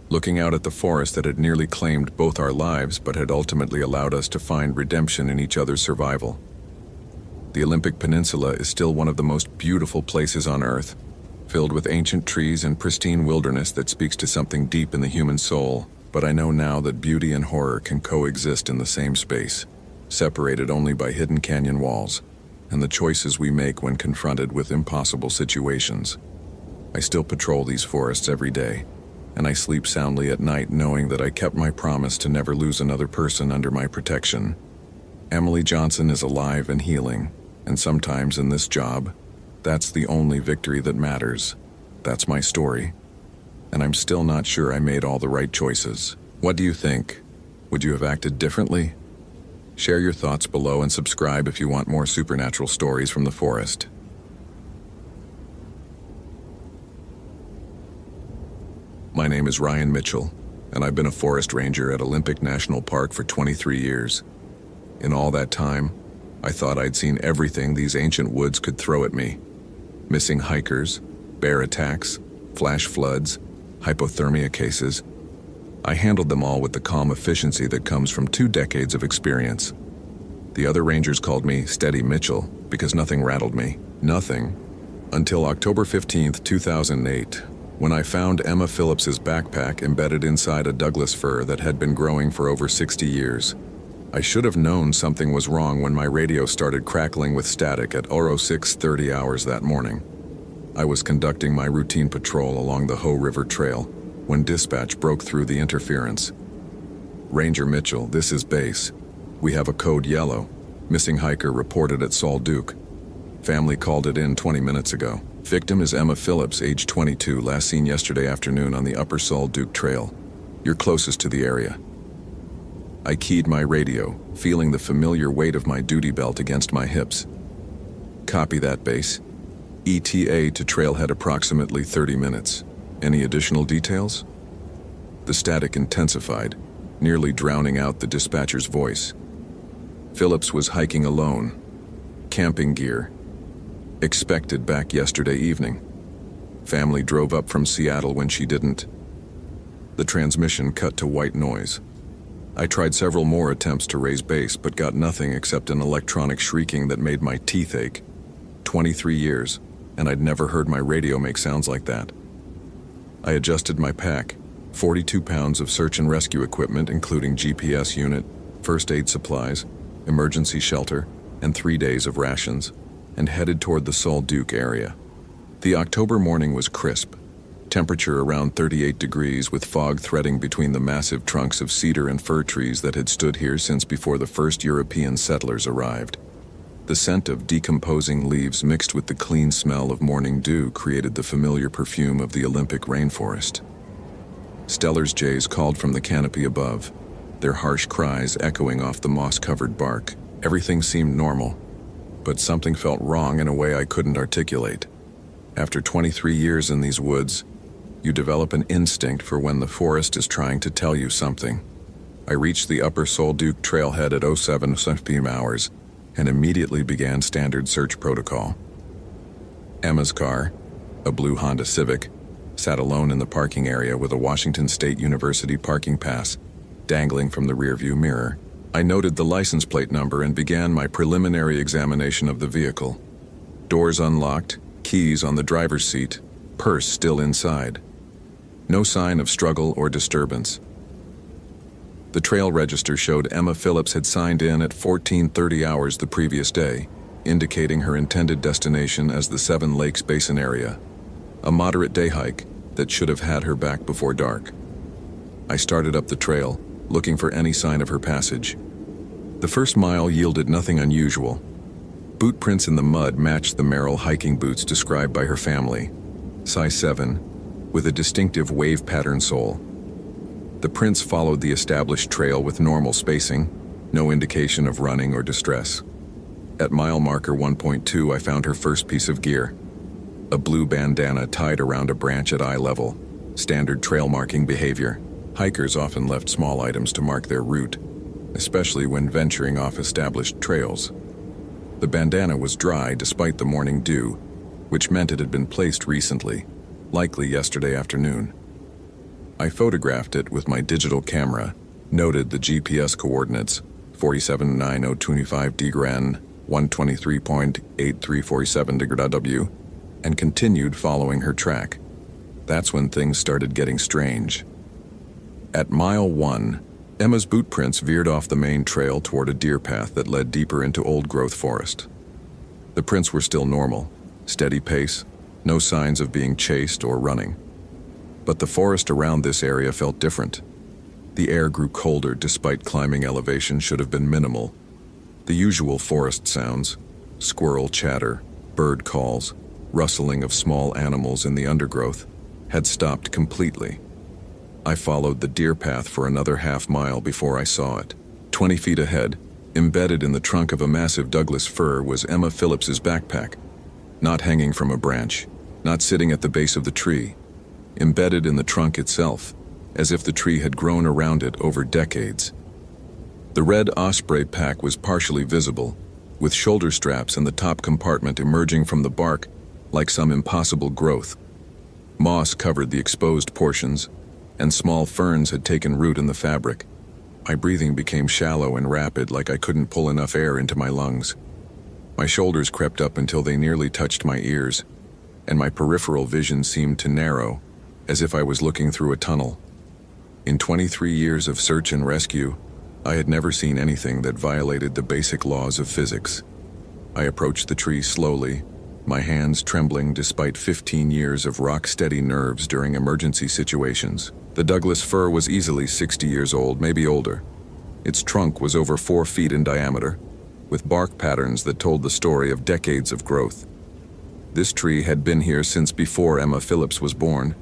looking out at the forest that had nearly claimed both our lives but had ultimately allowed us to find redemption in each other's survival. The Olympic Peninsula is still one of the most beautiful places on Earth, filled with ancient trees and pristine wilderness that speaks to something deep in the human soul. But I know now that beauty and horror can coexist in the same space, separated only by hidden canyon walls, and the choices we make when confronted with impossible situations. I still patrol these forests every day, and I sleep soundly at night knowing that I kept my promise to never lose another person under my protection. Emily Johnson is alive and healing, and sometimes in this job, that's the only victory that matters. That's my story, and I'm still not sure I made all the right choices. What do you think? Would you have acted differently? Share your thoughts below and subscribe if you want more supernatural stories from the forest. My name is Ryan Mitchell, and I've been a forest ranger at Olympic National Park for 23 years. In all that time, I thought I'd seen everything these ancient woods could throw at me. Missing hikers, bear attacks, flash floods, hypothermia cases. I handled them all with the calm efficiency that comes from 2 decades of experience. The other rangers called me Steady Mitchell because nothing rattled me. Nothing. Until October 15th, 2008, when I found Emma Phillips's backpack embedded inside a Douglas fir that had been growing for over 60 years. I should have known something was wrong when my radio started crackling with static at 06:30 hours that morning. I was conducting my routine patrol along the Hoh River Trail when dispatch broke through the interference. "Ranger Mitchell, this is base. We have a code yellow. Missing hiker reported at Salt Duke. Family called it in 20 minutes ago. Victim is Emma Phillips, age 22, last seen yesterday afternoon on the Upper Salt Duke Trail. You're closest to the area." I keyed my radio, feeling the familiar weight of my duty belt against my hips. "Copy that, base. ETA to trailhead approximately 30 minutes. Any additional details?" The static intensified, nearly drowning out the dispatcher's voice. Phillips was hiking alone. Camping gear. Expected back yesterday evening. Family drove up from Seattle when she didn't. The transmission cut to white noise. I tried several more attempts to raise base, but got nothing except an electronic shrieking that made my teeth ache. 23 years, and I'd never heard my radio make sounds like that. I adjusted my pack, 42 pounds of search and rescue equipment including GPS unit, first aid supplies, emergency shelter, and 3 days of rations, and headed toward the Salt Duke area. The October morning was crisp, temperature around 38 degrees with fog threading between the massive trunks of cedar and fir trees that had stood here since before the first European settlers arrived. The scent of decomposing leaves mixed with the clean smell of morning dew created the familiar perfume of the Olympic rainforest. Steller's jays called from the canopy above, their harsh cries echoing off the moss-covered bark. Everything seemed normal, but something felt wrong in a way I couldn't articulate. After 23 years in these woods, you develop an instinct for when the forest is trying to tell you something. I reached the Upper Solduke trailhead at 07 p.m. hours and immediately began standard search protocol. Emma's car, a blue Honda Civic, sat alone in the parking area with a Washington State University parking pass dangling from the rearview mirror. I noted the license plate number and began my preliminary examination of the vehicle. Doors unlocked, keys on the driver's seat, purse still inside. No sign of struggle or disturbance. The trail register showed Emma Phillips had signed in at 14:30 hours the previous day, indicating her intended destination as the Seven Lakes Basin area, a moderate day hike that should have had her back before dark. I started up the trail, looking for any sign of her passage. The first mile yielded nothing unusual. Boot prints in the mud matched the Merrill hiking boots described by her family, size 7, with a distinctive wave pattern sole. The prints followed the established trail with normal spacing, no indication of running or distress. At mile marker 1.2, I found her first piece of gear, a blue bandana tied around a branch at eye level, standard trail marking behavior. Hikers often left small items to mark their route, especially when venturing off established trails. The bandana was dry despite the morning dew, which meant it had been placed recently, likely yesterday afternoon. I photographed it with my digital camera, noted the GPS coordinates, 479025 degren, 123.8347 degw, and continued following her track. That's when things started getting strange. At mile 1, Emma's boot prints veered off the main trail toward a deer path that led deeper into old-growth forest. The prints were still normal, steady pace, no signs of being chased or running. But the forest around this area felt different. The air grew colder despite climbing elevation should have been minimal. The usual forest sounds, squirrel chatter, bird calls, rustling of small animals in the undergrowth, had stopped completely. I followed the deer path for another half-mile before I saw it. 20 feet ahead, embedded in the trunk of a massive Douglas fir, was Emma Phillips's backpack, not hanging from a branch, not sitting at the base of the tree, embedded in the trunk itself, as if the tree had grown around it over decades. The red osprey pack was partially visible, with shoulder straps and the top compartment emerging from the bark like some impossible growth. Moss covered the exposed portions, and small ferns had taken root in the fabric. My breathing became shallow and rapid, like I couldn't pull enough air into my lungs. My shoulders crept up until they nearly touched my ears, and my peripheral vision seemed to narrow, as if I was looking through a tunnel. In 23 years of search and rescue, I had never seen anything that violated the basic laws of physics. I approached the tree slowly, my hands trembling despite 15 years of rock-steady nerves during emergency situations. The Douglas fir was easily 60 years old, maybe older. Its trunk was over 4 feet in diameter, with bark patterns that told the story of decades of growth. This tree had been here since before Emma Phillips was born,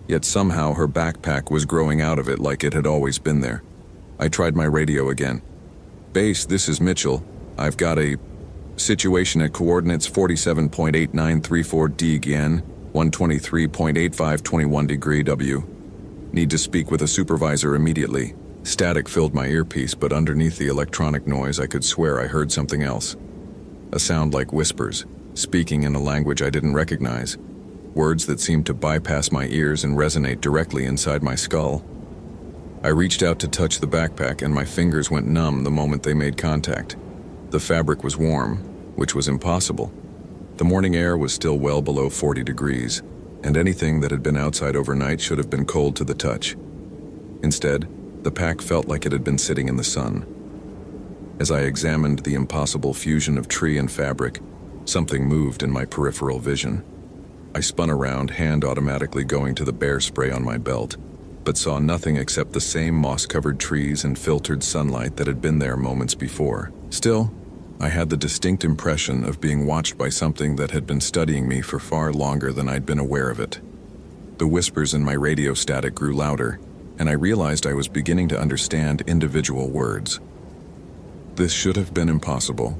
yet somehow her backpack was growing out of it like it had always been there. I tried my radio again. "Base, this is Mitchell. I've got a situation at coordinates 47.8934 dgn, 123.8521 degree W. Need to speak with a supervisor immediately." Static filled my earpiece, but underneath the electronic noise I could swear I heard something else. A sound like whispers, speaking in a language I didn't recognize. Words that seemed to bypass my ears and resonate directly inside my skull. I reached out to touch the backpack, and my fingers went numb the moment they made contact. The fabric was warm, which was impossible. The morning air was still well below 40 degrees, and anything that had been outside overnight should have been cold to the touch. Instead, the pack felt like it had been sitting in the sun. As I examined the impossible fusion of tree and fabric, something moved in my peripheral vision. I spun around, hand automatically going to the bear spray on my belt, but saw nothing except the same moss-covered trees and filtered sunlight that had been there moments before. Still, I had the distinct impression of being watched by something that had been studying me for far longer than I'd been aware of it. The whispers in my radio static grew louder, and I realized I was beginning to understand individual words. This should have been impossible.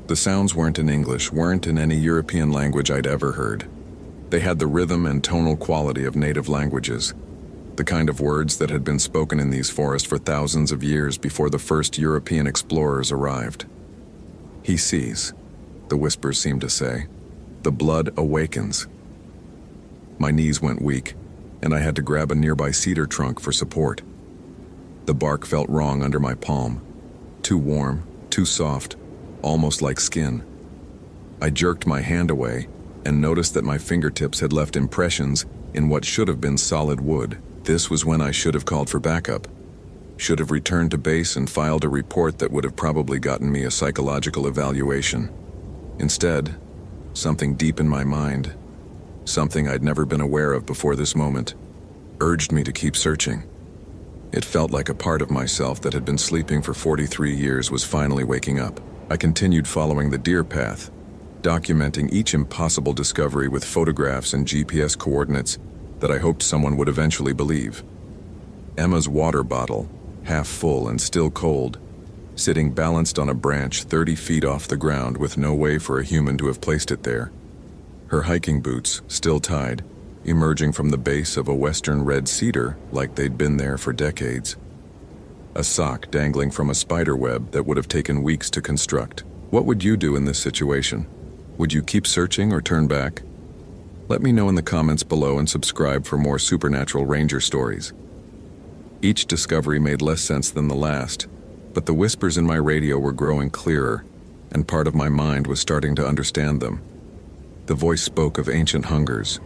The sounds weren't in English, weren't in any European language I'd ever heard. They had the rhythm and tonal quality of native languages, the kind of words that had been spoken in these forests for thousands of years before the first European explorers arrived. "He sees," the whispers seemed to say. "The blood awakens." My knees went weak, and I had to grab a nearby cedar trunk for support. The bark felt wrong under my palm. Too warm, too soft, almost like skin. I jerked my hand away and noticed that my fingertips had left impressions in what should have been solid wood. This was when I should have called for backup. Should have returned to base and filed a report that would have probably gotten me a psychological evaluation. Instead, something deep in my mind, something I'd never been aware of before this moment, urged me to keep searching. It felt like a part of myself that had been sleeping for 43 years was finally waking up. I continued following the deer path, documenting each impossible discovery with photographs and GPS coordinates that I hoped someone would eventually believe. Emma's water bottle, half full and still cold, sitting balanced on a branch 30 feet off the ground with no way for a human to have placed it there. Her hiking boots, still tied, emerging from the base of a western red cedar like they'd been there for decades. A sock dangling from a spider web that would have taken weeks to construct. What would you do in this situation? Would you keep searching or turn back? Let me know in the comments below and subscribe for more supernatural ranger stories. Each discovery made less sense than the last, but the whispers in my radio were growing clearer, and part of my mind was starting to understand them. The voice spoke of ancient hungers,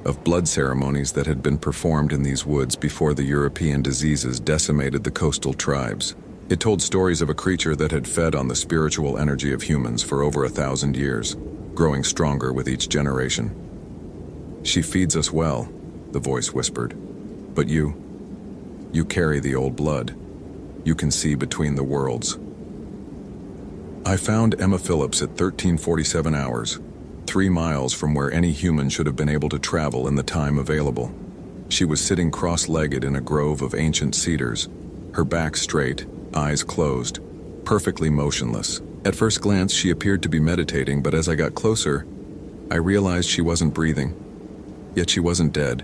of blood ceremonies that had been performed in these woods before the European diseases decimated the coastal tribes. It told stories of a creature that had fed on the spiritual energy of humans for over 1,000 years, growing stronger with each generation. "She feeds us well," the voice whispered. "But you carry the old blood. You can see between the worlds." I found Emma Phillips at 13:47 hours, 3 miles from where any human should have been able to travel in the time available. She was sitting cross-legged in a grove of ancient cedars, her back straight, eyes closed, perfectly motionless. At first glance, she appeared to be meditating, but as I got closer, I realized she wasn't breathing. Yet she wasn't dead.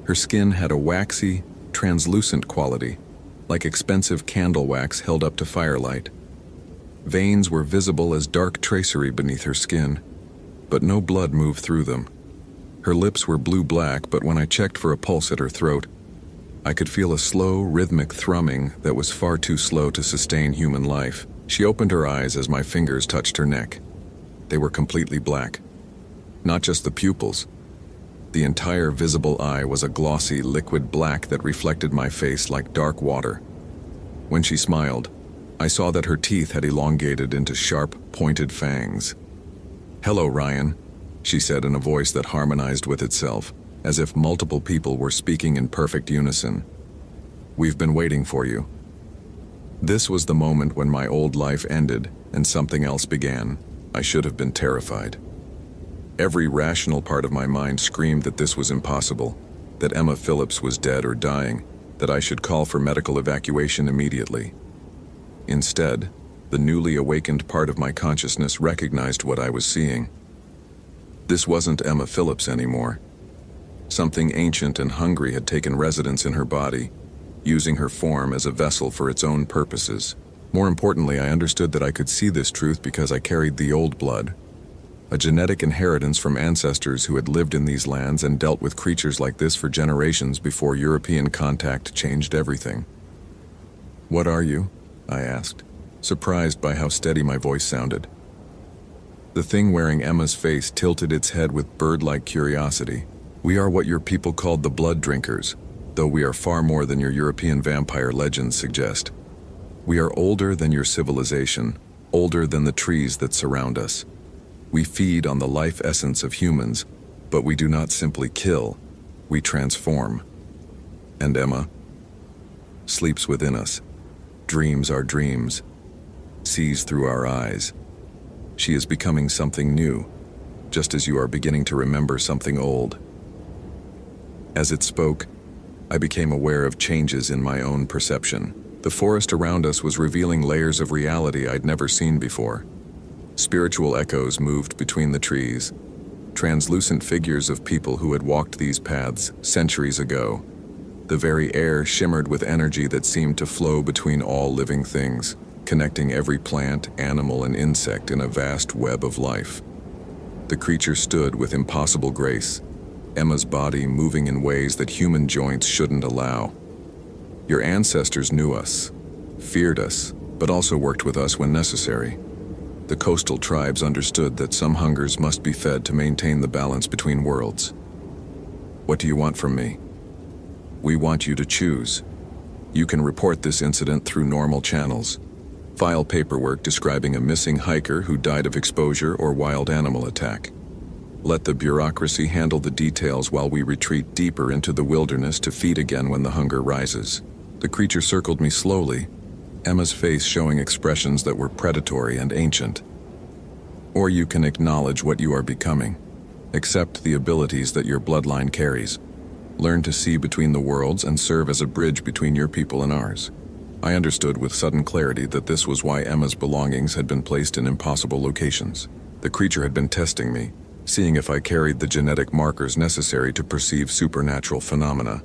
Her skin had a waxy, translucent quality, like expensive candle wax held up to firelight. Veins were visible as dark tracery beneath her skin, but no blood moved through them. Her lips were blue-black, but when I checked for a pulse at her throat, I could feel a slow, rhythmic thrumming that was far too slow to sustain human life. She opened her eyes as my fingers touched her neck. They were completely black. Not just the pupils. The entire visible eye was a glossy, liquid black that reflected my face like dark water. When she smiled, I saw that her teeth had elongated into sharp, pointed fangs. "Hello, Ryan," she said in a voice that harmonized with itself, as if multiple people were speaking in perfect unison. "We've been waiting for you." This was the moment when my old life ended and something else began. I should have been terrified. Every rational part of my mind screamed that this was impossible, that Emma Phillips was dead or dying, that I should call for medical evacuation immediately. Instead, the newly awakened part of my consciousness recognized what I was seeing. This wasn't Emma Phillips anymore. Something ancient and hungry had taken residence in her body, using her form as a vessel for its own purposes. More importantly, I understood that I could see this truth because I carried the old blood, a genetic inheritance from ancestors who had lived in these lands and dealt with creatures like this for generations before European contact changed everything. "What are you?" I asked, surprised by how steady my voice sounded. The thing wearing Emma's face tilted its head with bird-like curiosity. "We are what your people called the blood drinkers, though we are far more than your European vampire legends suggest. We are older than your civilization, older than the trees that surround us. We feed on the life essence of humans, but we do not simply kill, we transform. And Emma sleeps within us, dreams our dreams, sees through our eyes. She is becoming something new, just as you are beginning to remember something old." As it spoke, I became aware of changes in my own perception. The forest around us was revealing layers of reality I'd never seen before. Spiritual echoes moved between the trees. translucent figures of people who had walked these paths centuries ago. The very air shimmered with energy that seemed to flow between all living things, connecting every plant, animal, and insect in a vast web of life. The creature stood with impossible grace, Emma's body moving in ways that human joints shouldn't allow. Your ancestors knew us, feared us, but also worked with us when necessary. The coastal tribes understood that some hungers must be fed to maintain the balance between worlds. What do you want from me? We want you to choose. You can report this incident through normal channels. File paperwork describing a missing hiker who died of exposure or wild animal attack. Let the bureaucracy handle the details while we retreat deeper into the wilderness to feed again when the hunger rises. The creature circled me slowly, Emma's face showing expressions that were predatory and ancient. Or you can acknowledge what you are becoming. Accept the abilities that your bloodline carries. Learn to see between the worlds and serve as a bridge between your people and ours. I understood with sudden clarity that this was why Emma's belongings had been placed in impossible locations. The creature had been testing me, seeing if I carried the genetic markers necessary to perceive supernatural phenomena.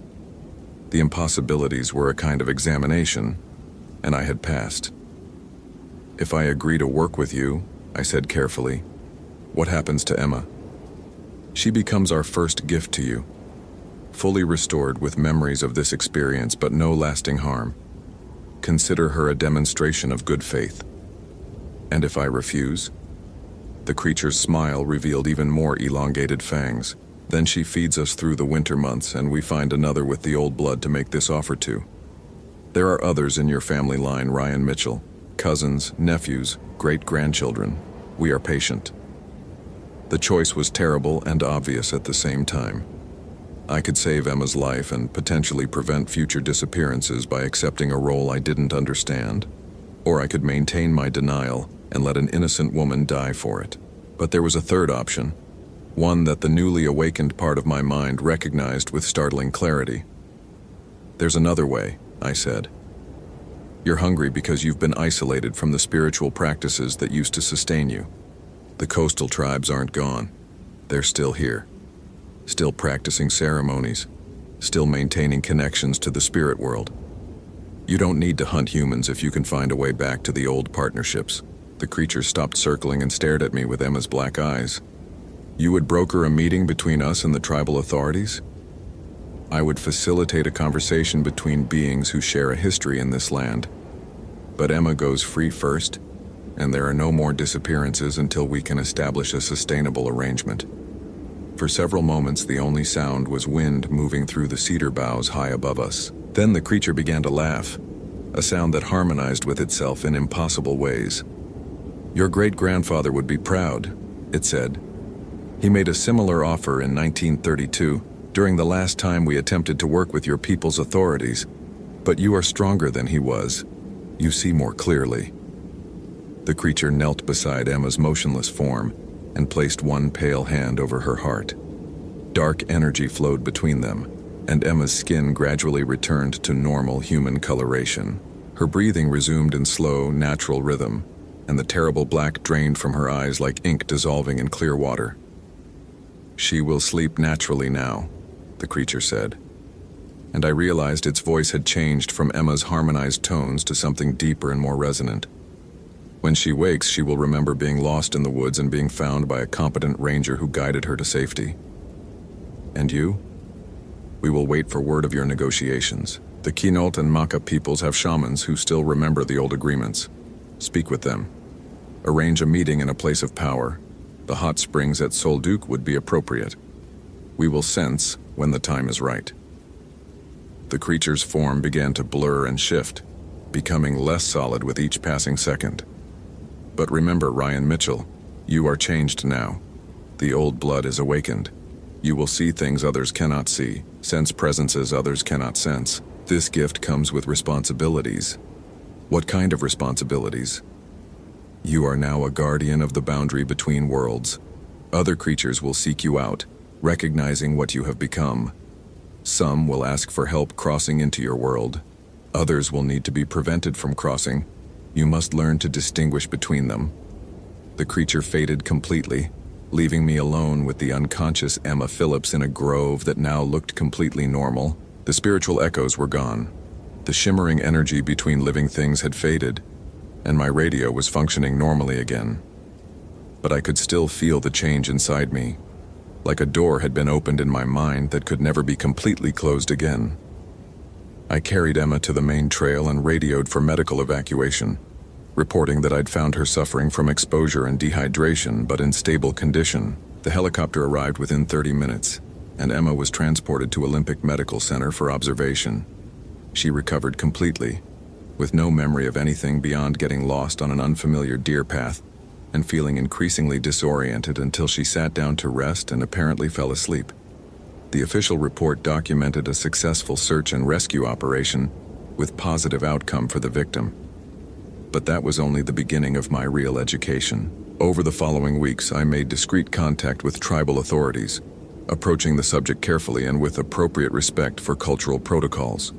The impossibilities were a kind of examination, and I had passed. If I agree to work with you, I said carefully, what happens to Emma? She becomes our first gift to you, fully restored with memories of this experience but no lasting harm. Consider her a demonstration of good faith. And if I refuse? The creature's smile revealed even more elongated fangs. Then she feeds us through the winter months and we find another with the old blood to make this offer to. There are others in your family line, Ryan Mitchell. Cousins, nephews, great-grandchildren. We are patient. The choice was terrible and obvious at the same time. I could save Emma's life and potentially prevent future disappearances by accepting a role I didn't understand, or I could maintain my denial and let an innocent woman die for it. But there was a third option, one that the newly awakened part of my mind recognized with startling clarity. There's another way, I said. You're hungry because you've been isolated from the spiritual practices that used to sustain you. The coastal tribes aren't gone. They're still here. Still practicing ceremonies, still maintaining connections to the spirit world. You don't need to hunt humans if you can find a way back to the old partnerships. The creature stopped circling and stared at me with Emma's black eyes. You would broker a meeting between us and the tribal authorities? I would facilitate a conversation between beings who share a history in this land. But Emma goes free first, and there are no more disappearances until we can establish a sustainable arrangement. For several moments, the only sound was wind moving through the cedar boughs high above us. Then the creature began to laugh, a sound that harmonized with itself in impossible ways. Your great-grandfather would be proud, it said. He made a similar offer in 1932, during the last time we attempted to work with your people's authorities. But you are stronger than he was. You see more clearly. The creature knelt beside Emma's motionless form and placed one pale hand over her heart. Dark energy flowed between them, and Emma's skin gradually returned to normal human coloration. Her breathing resumed in slow, natural rhythm, and the terrible black drained from her eyes like ink dissolving in clear water. She will sleep naturally now, the creature said. And I realized its voice had changed from Emma's harmonized tones to something deeper and more resonant. When she wakes, she will remember being lost in the woods and being found by a competent ranger who guided her to safety. And you? We will wait for word of your negotiations. The Quinault and Maka peoples have shamans who still remember the old agreements. Speak with them. Arrange a meeting in a place of power. The hot springs at Solduc would be appropriate. We will sense when the time is right. The creature's form began to blur and shift, becoming less solid with each passing second. But remember, Ryan Mitchell, you are changed now. The old blood is awakened. You will see things others cannot see, sense presences others cannot sense. This gift comes with responsibilities. What kind of responsibilities? You are now a guardian of the boundary between worlds. Other creatures will seek you out, recognizing what you have become. Some will ask for help crossing into your world. Others will need to be prevented from crossing. You must learn to distinguish between them. The creature faded completely, leaving me alone with the unconscious Emma Phillips in a grove that now looked completely normal. The spiritual echoes were gone. The shimmering energy between living things had faded, and my radio was functioning normally again. But I could still feel the change inside me, like a door had been opened in my mind that could never be completely closed again. I carried Emma to the main trail and radioed for medical evacuation, reporting that I'd found her suffering from exposure and dehydration, but in stable condition. The helicopter arrived within 30 minutes, and Emma was transported to Olympic Medical Center for observation. She recovered completely, with no memory of anything beyond getting lost on an unfamiliar deer path and feeling increasingly disoriented until she sat down to rest and apparently fell asleep. The official report documented a successful search and rescue operation with positive outcome for the victim. But that was only the beginning of my real education. Over the following weeks, I made discreet contact with tribal authorities, approaching the subject carefully and with appropriate respect for cultural protocols.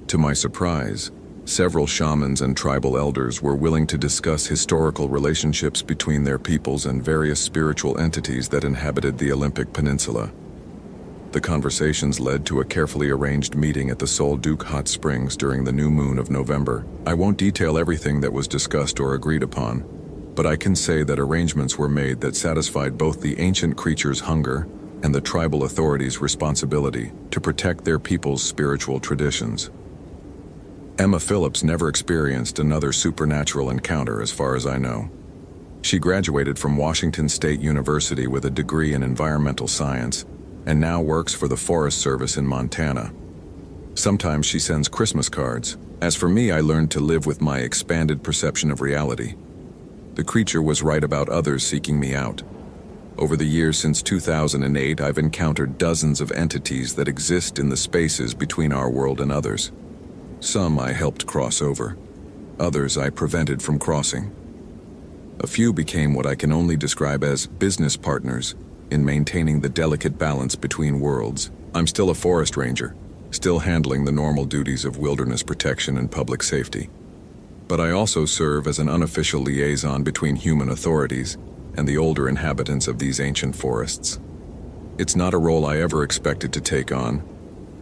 To my surprise, several shamans and tribal elders were willing to discuss historical relationships between their peoples and various spiritual entities that inhabited the Olympic Peninsula. The conversations led to a carefully arranged meeting at the Sol Duke Hot Springs during the new moon of November. I won't detail everything that was discussed or agreed upon, but I can say that arrangements were made that satisfied both the ancient creatures' hunger and the tribal authorities' responsibility to protect their people's spiritual traditions. Emma Phillips never experienced another supernatural encounter as far as I know. She graduated from Washington State University with a degree in environmental science and now works for the Forest Service in Montana. Sometimes she sends Christmas cards. As for me, I learned to live with my expanded perception of reality. The creature was right about others seeking me out. Over the years since 2008, I've encountered dozens of entities that exist in the spaces between our world and others. Some I helped cross over. Others I prevented from crossing. A few became what I can only describe as business partners in maintaining the delicate balance between worlds. I'm still a forest ranger, still handling the normal duties of wilderness protection and public safety. But I also serve as an unofficial liaison between human authorities and the older inhabitants of these ancient forests. It's not a role I ever expected to take on,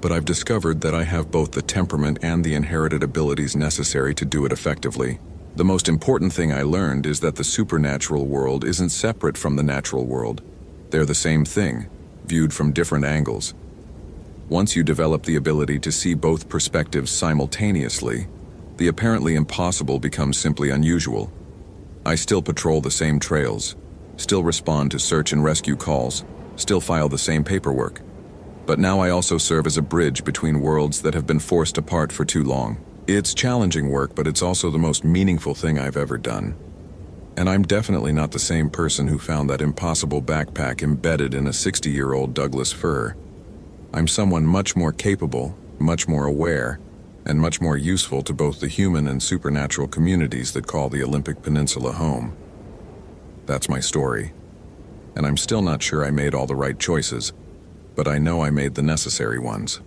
but I've discovered that I have both the temperament and the inherited abilities necessary to do it effectively. The most important thing I learned is that the supernatural world isn't separate from the natural world. They're the same thing, viewed from different angles. Once you develop the ability to see both perspectives simultaneously, the apparently impossible becomes simply unusual. I still patrol the same trails, still respond to search and rescue calls, still file the same paperwork. But now I also serve as a bridge between worlds that have been forced apart for too long. It's challenging work, but it's also the most meaningful thing I've ever done. And I'm definitely not the same person who found that impossible backpack embedded in a 60-year-old Douglas fir. I'm someone much more capable, much more aware, and much more useful to both the human and supernatural communities that call the Olympic Peninsula home. That's my story. And I'm still not sure I made all the right choices, but I know I made the necessary ones.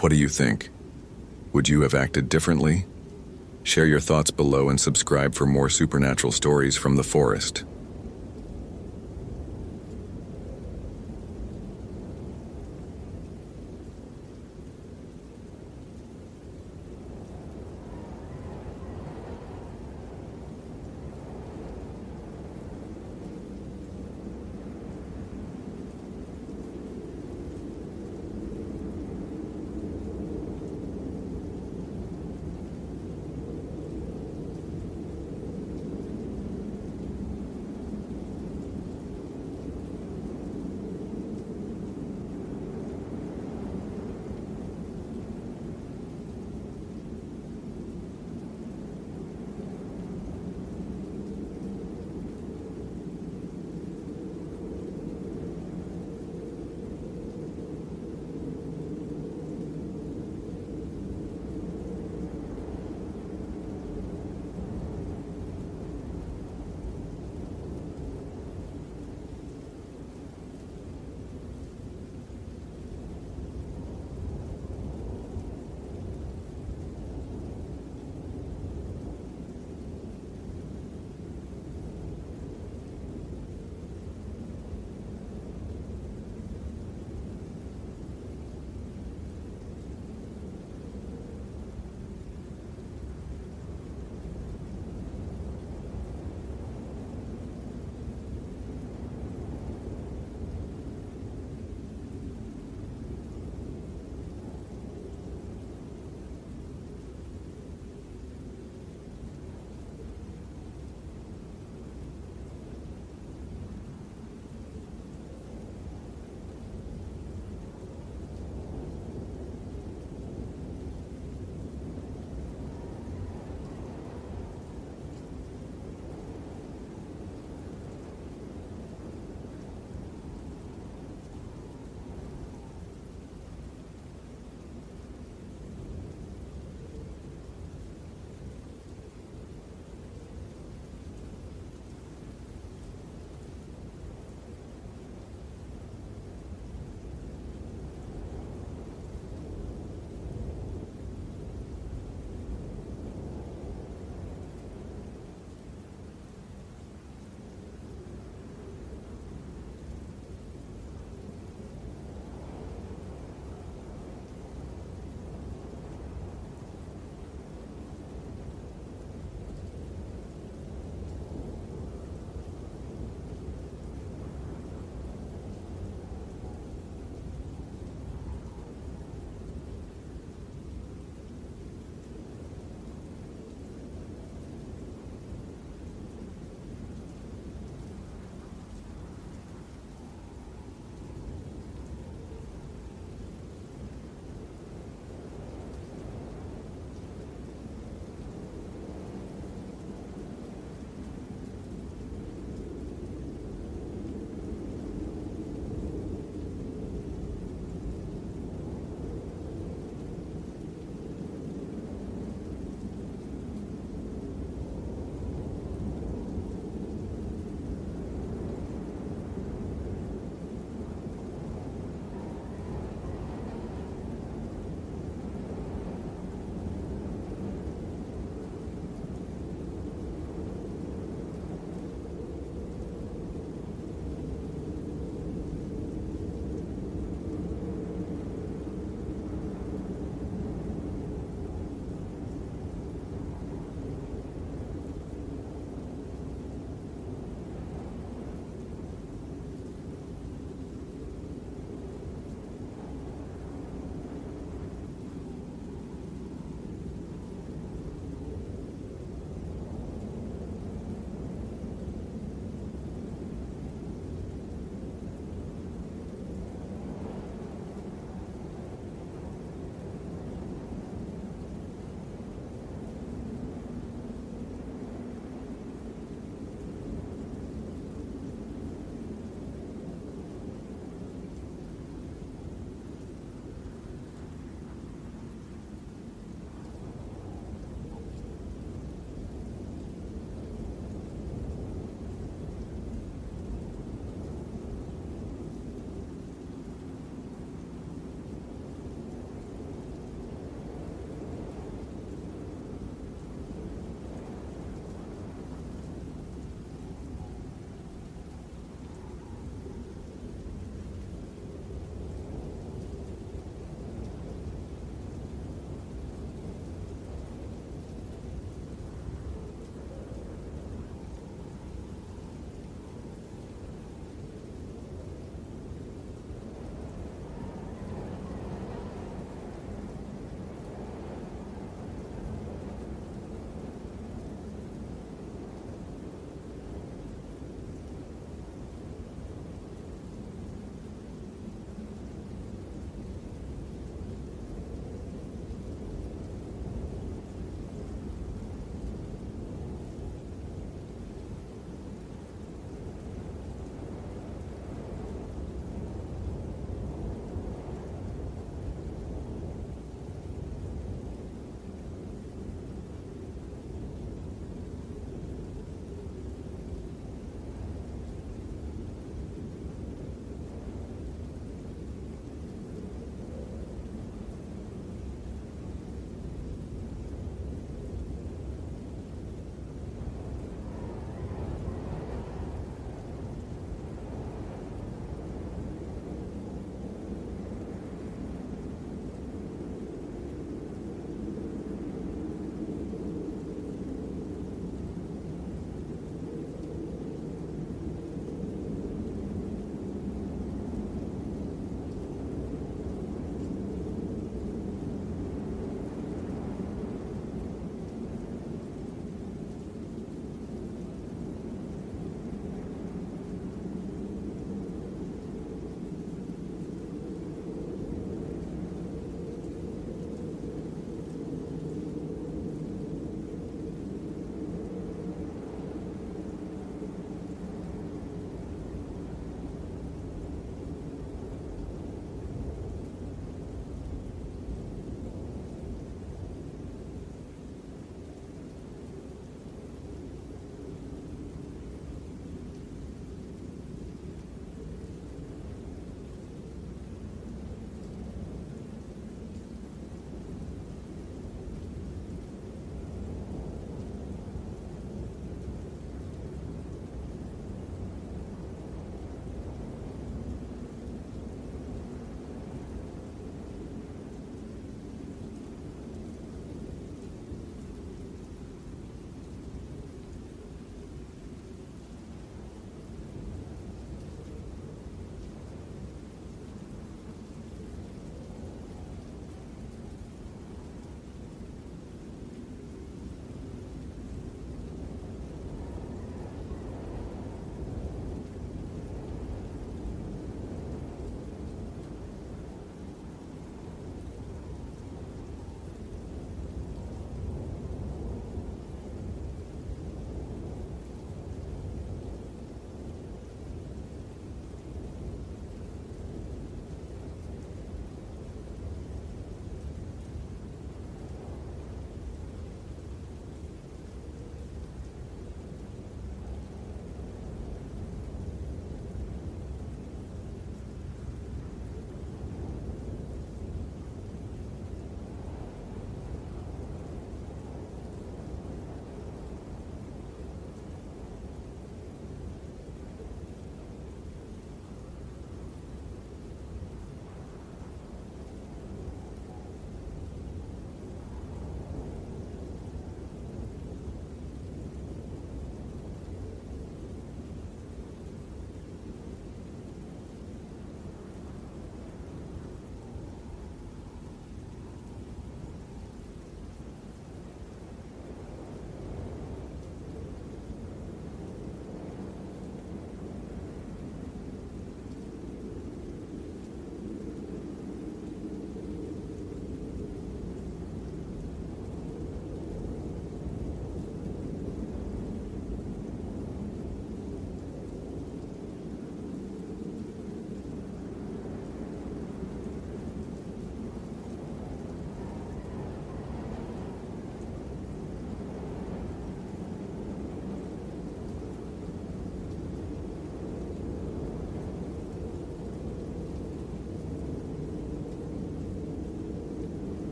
What do you think? Would you have acted differently? Share your thoughts below and subscribe for more supernatural stories from the forest.